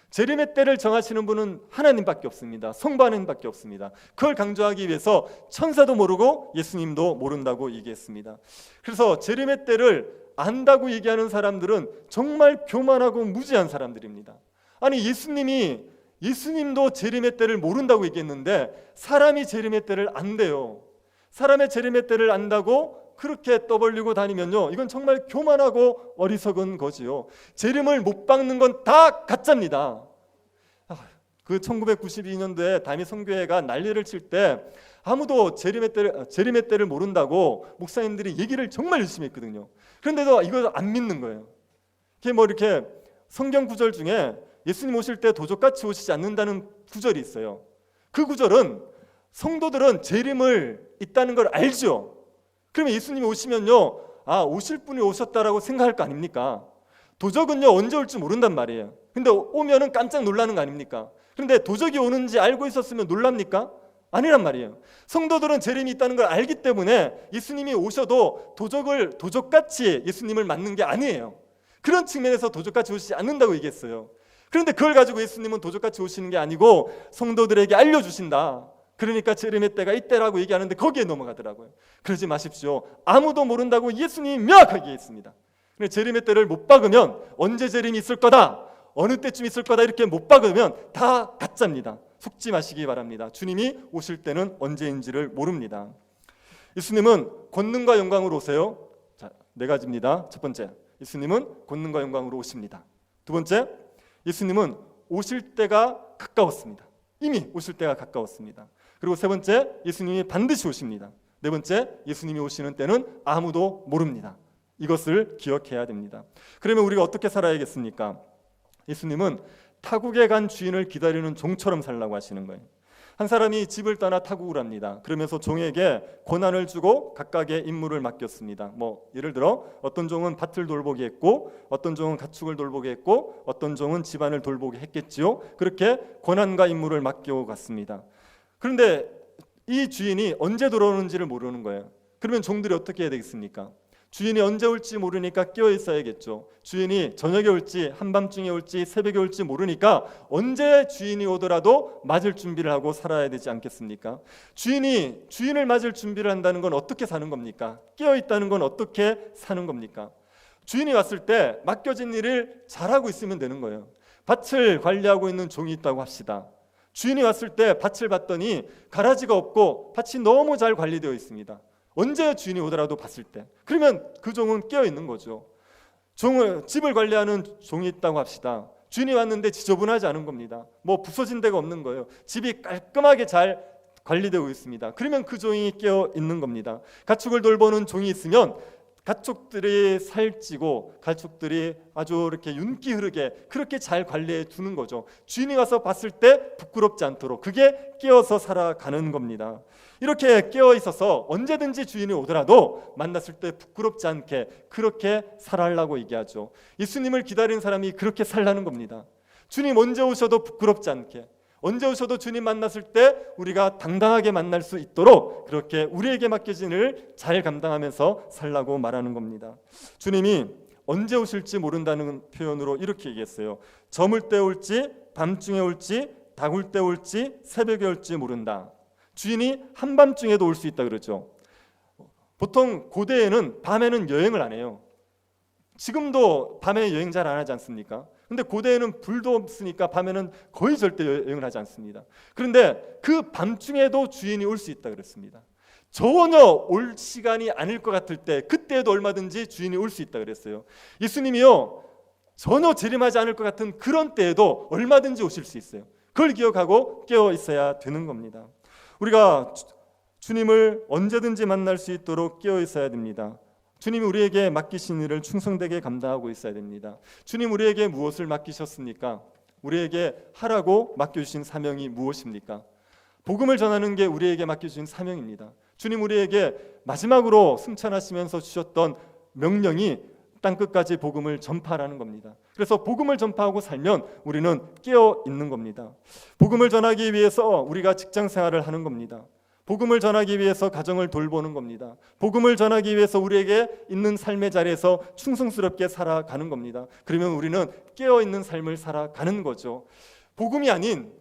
Speaker 1: 재림의 때를 정하시는 분은 하나님밖에 없습니다. 성부 하나님밖에 없습니다. 그걸 강조하기 위해서 천사도 모르고 예수님도 모른다고 얘기했습니다. 그래서 재림의 때를 안다고 얘기하는 사람들은 정말 교만하고 무지한 사람들입니다. 아니 예수님도 재림의 때를 모른다고 얘기했는데 사람이 재림의 때를 안대요. 사람의 재림의 때를 안다고 그렇게 떠벌리고 다니면요, 이건 정말 교만하고 어리석은 거지요. 재림을 못 박는 건 다 가짜입니다. 그 1992년도에 담임 선교회가 난리를 칠 때 아무도 재림의 때를 모른다고 목사님들이 얘기를 정말 열심히 했거든요. 그런데도 이걸 안 믿는 거예요. 이게 뭐 이렇게 성경 구절 중에 예수님 오실 때 도적같이 오시지 않는다는 구절이 있어요. 그 구절은 성도들은 재림을 있다는 걸 알죠. 그러면 예수님이 오시면요, 오실 분이 오셨다라고 생각할 거 아닙니까? 도적은요 언제 올지 모른단 말이에요. 근데 오면은 깜짝 놀라는 거 아닙니까? 그런데 도적이 오는지 알고 있었으면 놀랍니까? 아니란 말이에요. 성도들은 재림이 있다는 걸 알기 때문에 예수님이 오셔도 도적같이 예수님을 맞는 게 아니에요. 그런 측면에서 도적같이 오시지 않는다고 얘기했어요. 그런데 그걸 가지고 예수님은 도적같이 오시는 게 아니고 성도들에게 알려주신다. 그러니까 재림의 때가 이때라고 얘기하는데 거기에 넘어가더라고요. 그러지 마십시오. 아무도 모른다고 예수님이 명확하게 했습니다. 재림의 때를 못 박으면 언제 재림이 있을 거다, 어느 때쯤 있을 거다 이렇게 못 박으면 다 가짜입니다. 속지 마시기 바랍니다. 주님이 오실 때는 언제인지를 모릅니다. 예수님은 권능과 영광으로 오세요. 자, 네 가지입니다. 첫 번째, 예수님은 권능과 영광으로 오십니다. 두 번째, 예수님은 오실 때가 가까웠습니다. 이미 오실 때가 가까웠습니다. 그리고 세 번째, 예수님이 반드시 오십니다. 네 번째, 예수님이 오시는 때는 아무도 모릅니다. 이것을 기억해야 됩니다. 그러면 우리가 어떻게 살아야겠습니까? 예수님은 타국에 간 주인을 기다리는 종처럼 살라고 하시는 거예요. 한 사람이 집을 떠나 타국을 합니다. 그러면서 종에게 권한을 주고 각각의 임무를 맡겼습니다. 예를 들어 어떤 종은 밭을 돌보게 했고, 어떤 종은 가축을 돌보게 했고, 어떤 종은 집안을 돌보게 했겠지요. 그렇게 권한과 임무를 맡겨갔습니다. 그런데 이 주인이 언제 돌아오는지를 모르는 거예요. 그러면 종들이 어떻게 해야 되겠습니까? 주인이 언제 올지 모르니까 깨어 있어야겠죠. 주인이 저녁에 올지 한밤중에 올지 새벽에 올지 모르니까 언제 주인이 오더라도 맞을 준비를 하고 살아야 되지 않겠습니까? 주인을 맞을 준비를 한다는 건 어떻게 사는 겁니까? 깨어 있다는 건 어떻게 사는 겁니까? 주인이 왔을 때 맡겨진 일을 잘하고 있으면 되는 거예요. 밭을 관리하고 있는 종이 있다고 합시다. 주인이 왔을 때 밭을 봤더니 가라지가 없고 밭이 너무 잘 관리되어 있습니다. 언제 주인이 오더라도 봤을 때, 그러면 그 종은 깨어 있는 거죠. 집을 관리하는 종이 있다고 합시다. 주인이 왔는데 지저분하지 않은 겁니다. 뭐 부서진 데가 없는 거예요. 집이 깔끔하게 잘 관리되고 있습니다. 그러면 그 종이 깨어 있는 겁니다. 가축을 돌보는 종이 있으면 가축들이 살찌고 가축들이 아주 이렇게 윤기 흐르게 그렇게 잘 관리해 두는 거죠. 주인이 와서 봤을 때 부끄럽지 않도록, 그게 깨어서 살아가는 겁니다. 이렇게 깨어 있어서 언제든지 주인이 오더라도 만났을 때 부끄럽지 않게 그렇게 살아라고 얘기하죠. 예수님을 기다리는 사람이 그렇게 살라는 겁니다. 주님 언제 오셔도 부끄럽지 않게, 언제 오셔도 주님 만났을 때 우리가 당당하게 만날 수 있도록 그렇게 우리에게 맡겨진 일을 잘 감당하면서 살라고 말하는 겁니다. 주님이 언제 오실지 모른다는 표현으로 이렇게 얘기했어요. 저물 때 올지, 밤중에 올지, 다굴 때 올지, 새벽에 올지 모른다. 주인이 한밤중에도 올 수 있다 그러죠. 보통 고대에는 밤에는 여행을 안 해요. 지금도 밤에 여행 잘 안 하지 않습니까? 근데 고대에는 불도 없으니까 밤에는 거의 절대 여행을 하지 않습니다. 그런데 그 밤중에도 주인이 올 수 있다 그랬습니다. 전혀 올 시간이 아닐 것 같을 때 그때에도 얼마든지 주인이 올 수 있다 그랬어요. 예수님이요, 전혀 재림하지 않을 것 같은 그런 때에도 얼마든지 오실 수 있어요. 그걸 기억하고 깨어 있어야 되는 겁니다. 우리가 주님을 언제든지 만날 수 있도록 깨어 있어야 됩니다. 주님이 우리에게 맡기신 일을 충성되게 감당하고 있어야 됩니다. 주님 우리에게 무엇을 맡기셨습니까? 우리에게 하라고 맡겨주신 사명이 무엇입니까? 복음을 전하는 게 우리에게 맡겨주신 사명입니다. 주님 우리에게 마지막으로 승천하시면서 주셨던 명령이 땅끝까지 복음을 전파하라는 겁니다. 그래서 복음을 전파하고 살면 우리는 깨어 있는 겁니다. 복음을 전하기 위해서 우리가 직장 생활을 하는 겁니다. 복음을 전하기 위해서 가정을 돌보는 겁니다. 복음을 전하기 위해서 우리에게 있는 삶의 자리에서 충성스럽게 살아가는 겁니다. 그러면 우리는 깨어있는 삶을 살아가는 거죠. 복음이 아닌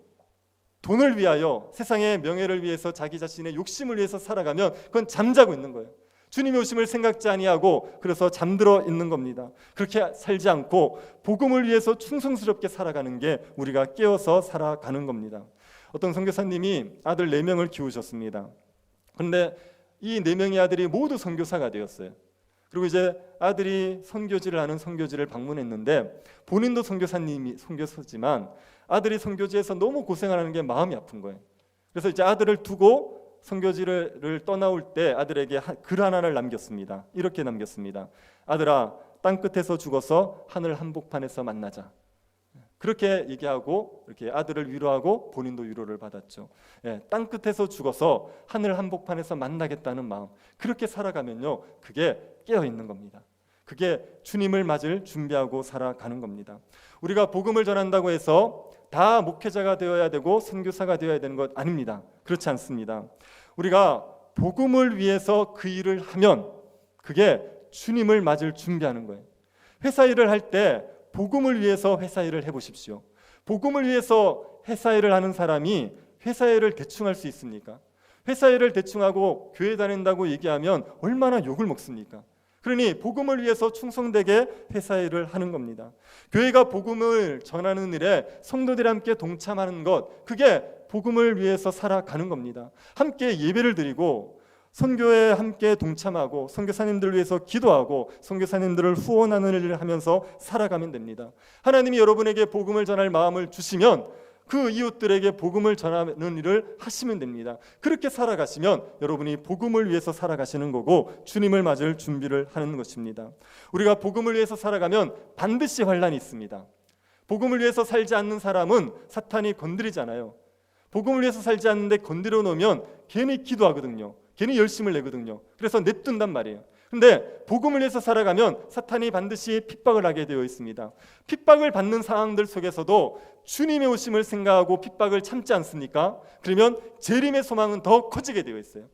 Speaker 1: 돈을 위하여, 세상의 명예를 위해서, 자기 자신의 욕심을 위해서 살아가면 그건 잠자고 있는 거예요. 주님의 오심을 생각지 아니하고 그래서 잠들어 있는 겁니다. 그렇게 살지 않고 복음을 위해서 충성스럽게 살아가는 게 우리가 깨어서 살아가는 겁니다. 어떤 선교사님이 아들 4명을 키우셨습니다. 그런데 이 4명의 아들이 모두 선교사가 되었어요. 그리고 이제 아들이 선교지를 하는 선교지를 방문했는데 본인도 선교사지만 아들이 선교지에서 너무 고생하는 게 마음이 아픈 거예요. 그래서 이제 아들을 두고 선교지를 떠나올 때 아들에게 글 하나를 남겼습니다. 이렇게 남겼습니다. 아들아, 땅끝에서 죽어서 하늘 한복판에서 만나자. 그렇게 얘기하고 이렇게 아들을 위로하고 본인도 위로를 받았죠. 땅끝에서 죽어서 하늘 한복판에서 만나겠다는 마음, 그렇게 살아가면요, 그게 깨어 있는 겁니다. 그게 주님을 맞을 준비하고 살아가는 겁니다. 우리가 복음을 전한다고 해서 다 목회자가 되어야 되고 선교사가 되어야 되는 것 아닙니다. 그렇지 않습니다. 우리가 복음을 위해서 그 일을 하면 그게 주님을 맞을 준비하는 거예요. 회사 일을 할 때 복음을 위해서 회사 일을 해보십시오. 복음을 위해서 회사 일을 하는 사람이 회사 일을 대충 할 수 있습니까? 회사 일을 대충 하고 교회 다닌다고 얘기하면 얼마나 욕을 먹습니까? 그러니 복음을 위해서 충성되게 회사 일을 하는 겁니다. 교회가 복음을 전하는 일에 성도들이 함께 동참하는 것, 그게 복음을 위해서 살아가는 겁니다. 함께 예배를 드리고 선교에 함께 동참하고 선교사님들을 위해서 기도하고 선교사님들을 후원하는 일을 하면서 살아가면 됩니다. 하나님이 여러분에게 복음을 전할 마음을 주시면 그 이웃들에게 복음을 전하는 일을 하시면 됩니다. 그렇게 살아가시면 여러분이 복음을 위해서 살아가시는 거고 주님을 맞을 준비를 하는 것입니다. 우리가 복음을 위해서 살아가면 반드시 환난이 있습니다. 복음을 위해서 살지 않는 사람은 사탄이 건드리잖아요. 복음을 위해서 살지 않는데 건드려 놓으면 괜히 기도하거든요. 괜히 열심을 내거든요. 그래서 냅둔단 말이에요. 근데 복음을 위해서 살아가면 사탄이 반드시 핍박을 하게 되어 있습니다. 핍박을 받는 상황들 속에서도 주님의 오심을 생각하고 핍박을 참지 않습니까? 그러면 재림의 소망은 더 커지게 되어 있어요.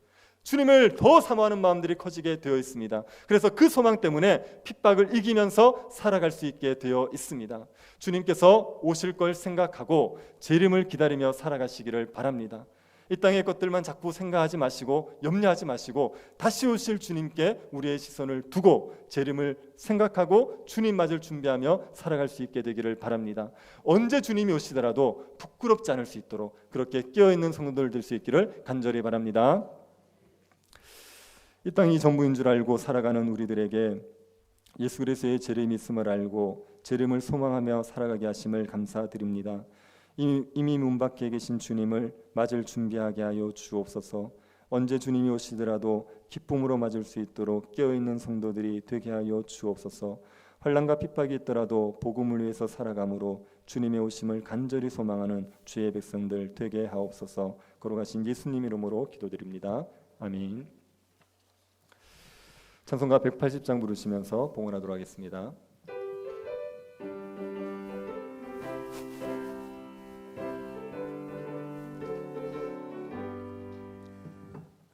Speaker 1: 주님을 더 사모하는 마음들이 커지게 되어 있습니다. 그래서 그 소망 때문에 핍박을 이기면서 살아갈 수 있게 되어 있습니다. 주님께서 오실 걸 생각하고 재림을 기다리며 살아가시기를 바랍니다. 이 땅의 것들만 자꾸 생각하지 마시고 염려하지 마시고 다시 오실 주님께 우리의 시선을 두고 재림을 생각하고 주님 맞을 준비하며 살아갈 수 있게 되기를 바랍니다. 언제 주님이 오시더라도 부끄럽지 않을 수 있도록 그렇게 깨어있는 성도들 될 수 있기를 간절히 바랍니다. 이 땅이 전부인 줄 알고 살아가는 우리들에게 예수 그리스도의 재림이 있음을 알고 재림을 소망하며 살아가게 하심을 감사드립니다. 이미 문 밖에 계신 주님을 맞을 준비하게 하여 주옵소서. 언제 주님이 오시더라도 기쁨으로 맞을 수 있도록 깨어있는 성도들이 되게 하여 주옵소서. 환난과 핍박이 있더라도 복음을 위해서 살아감으로 주님의 오심을 간절히 소망하는 주의 백성들 되게 하옵소서. 걸어가신 예수님 이름으로 기도드립니다. 아멘. 찬송가 180장 부르시면서 봉헌하도록 하겠습니다.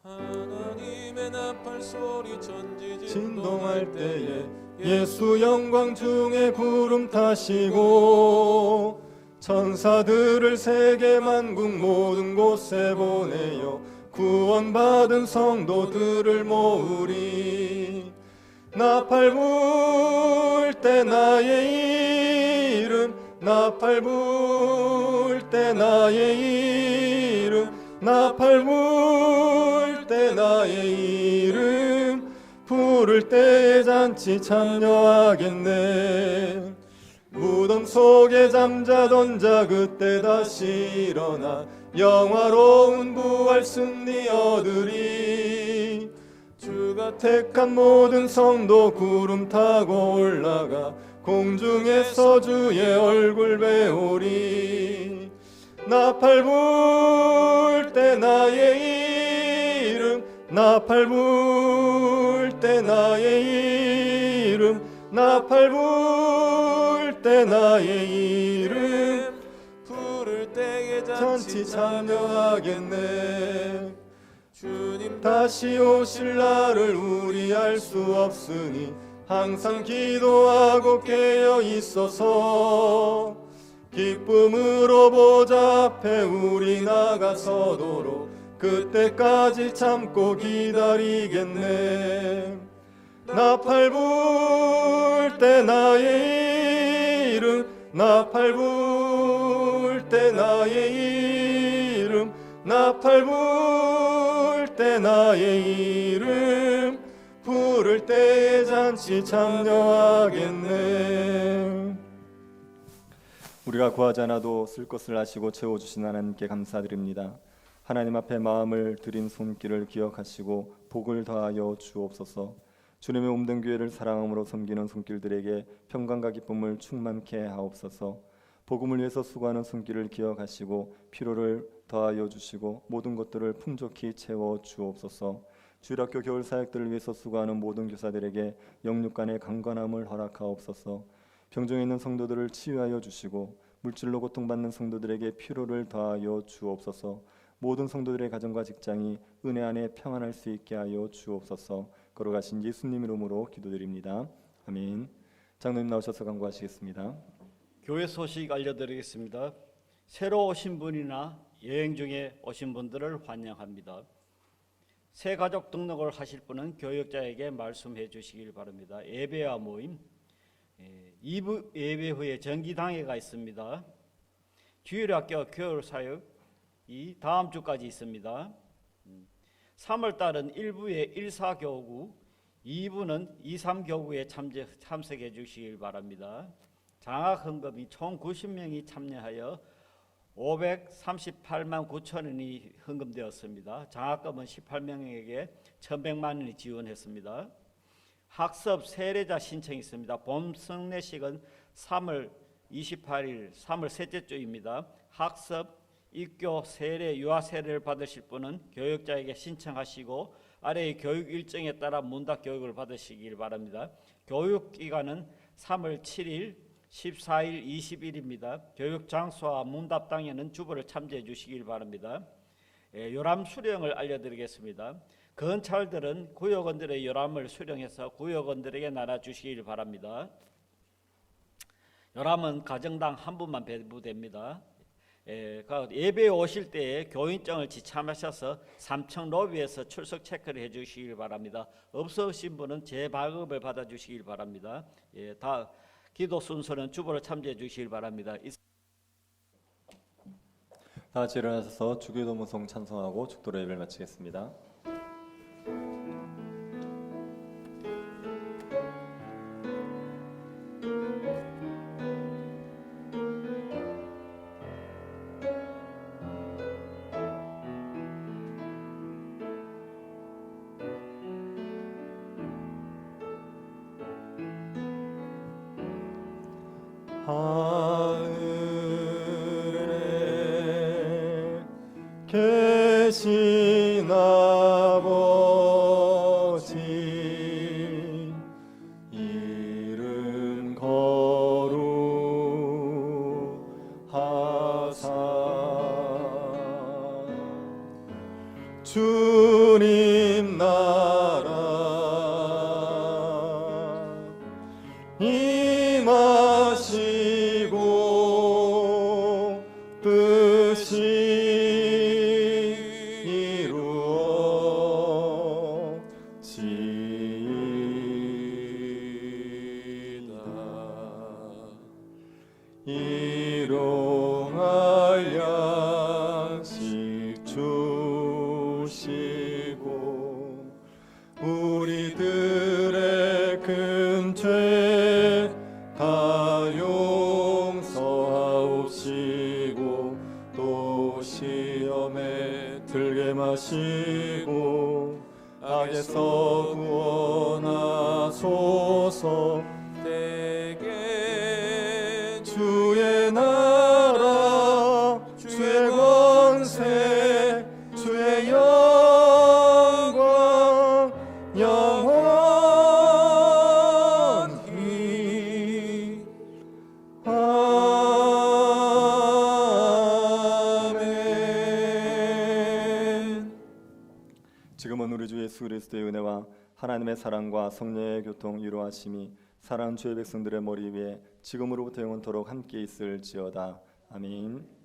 Speaker 2: 하나님의 나팔 소리 천지
Speaker 1: 진동할 때에 예수 영광 중에 구름 타시고 천사들을 세계 만국 모든 곳에 보내어 구원받은 성도들을 모으리. 나팔 불 때 나의 이름 나팔 불 때 나의 이름 나팔 불 때 나의 이름 부를 때에 잔치 참여하겠네. 무덤 속에 잠자던 자 그때 다시 일어나 영화로운 부활 승리 얻으리. 주가 택한 모든 성도 구름 타고 올라가 공중에서 주의 얼굴 배우리. 나팔 불 때 나의 이름 나팔 불 때 나의 이름 나팔 불 때 나의 이름
Speaker 2: 부를 때에
Speaker 1: 잔치 참여하겠네.
Speaker 2: 주님
Speaker 1: 다시 오실 날을 우리 알 수 없으니 항상 기도하고 깨어 있어서 기쁨으로 보좌 앞에 우리 나가서도록 그때까지 참고 기다리겠네. 나팔 불 때 나의 이름 나팔 불 때 나의 이름 나팔 불 때 나의 이름 부를 때에 잔치 참여하겠네. 우리가 구하지 않아도 쓸 것을 아시고 채워주신 하나님께 감사드립니다. 하나님 앞에 마음을 드린 손길을 기억하시고 복을 더하여 주옵소서. 주님의 몸된 교회를 사랑함으로 섬기는 손길들에게 평강과 기쁨을 충만케 하옵소서. 복음을 위해서 수고하는 손길을 기억하시고 피로를 더하여 주시고 모든 것들을 풍족히 채워 주옵소서. 주일학교 겨울 사역들을 위해서 수고하는 모든 교사들에게 영육간의 강건함을 허락하옵소서. 병중에 있는 성도들을 치유하여 주시고 물질로 고통받는 성도들에게 피로를 더하여 주옵소서. 모든 성도들의 가정과 직장이 은혜 안에 평안할 수 있게 하여 주옵소서. 걸어가신 예수님 이름으로 기도드립니다. 아멘. 장로님 나오셔서 강구하시겠습니다.
Speaker 3: 교회 소식 알려드리겠습니다. 새로 오신 분이나 여행 중에 오신 분들을 환영합니다. 새 가족 등록을 하실 분은 교역자에게 말씀해 주시길 바랍니다. 예배와 모임 2부 예배 후에 정기당회가 있습니다. 주일학교 겨울 사역이 다음 주까지 있습니다. 3월 달은 1부에 1사교구, 2부는 2,3교구에 참석해 주시길 바랍니다. 장학헌금이 총 90명이 참여하여 538만 9천 원이 헌금되었습니다. 장학금은 18명에게 1,100만 원이 지원했습니다. 학습 세례자 신청이 있습니다. 봄 성례식은 3월 28일 3월 셋째 주입니다. 학습, 입교, 세례, 유아 세례를 받으실 분은 교역자에게 신청하시고 아래의 교육 일정에 따라 문답 교육을 받으시길 바랍니다. 교육 기간은 3월 7일, 14일, 20일입니다. 교육 장소와 문답 당에는 주보를 참조해 주시길 바랍니다. 요람 수령을 알려드리겠습니다. 건찰들은 구역원들의 요람을 수령해서 구역원들에게 나눠주시길 바랍니다. 요람은 가정당 한 분만 배부됩니다. 예배에 오실 때에 교인증을 지참하셔서 3층 로비에서 출석 체크를 해주시길 바랍니다. 없으신 분은 재발급을 받아주시길 바랍니다. 다 기도 순서는 주보를 참조해 주시길 바랍니다.
Speaker 1: 다 같이 일어나셔서 주기도문송 찬송하고 축도로 예배를 마치겠습니다. 하늘에 계신 아버지 이름 거룩하사 주님 나라 임하시고 뜻이 이루어지이다. 일용할 양식 주시고 우리들의 큰 죄 다 용서하옵시고 또 시험에 들게 마시고 악에서 구원하소서. 대개 주의 나라 주의 권세 주의 영광 영원히 아멘. 지금은 우리 주 예수 그리스도의 은혜와 하나님의 사랑과 성령의 교통 이루하심이 사랑하는 주의 백성들의 머리 위에 지금으로부터 영원토록 함께 있을지어다. 아멘.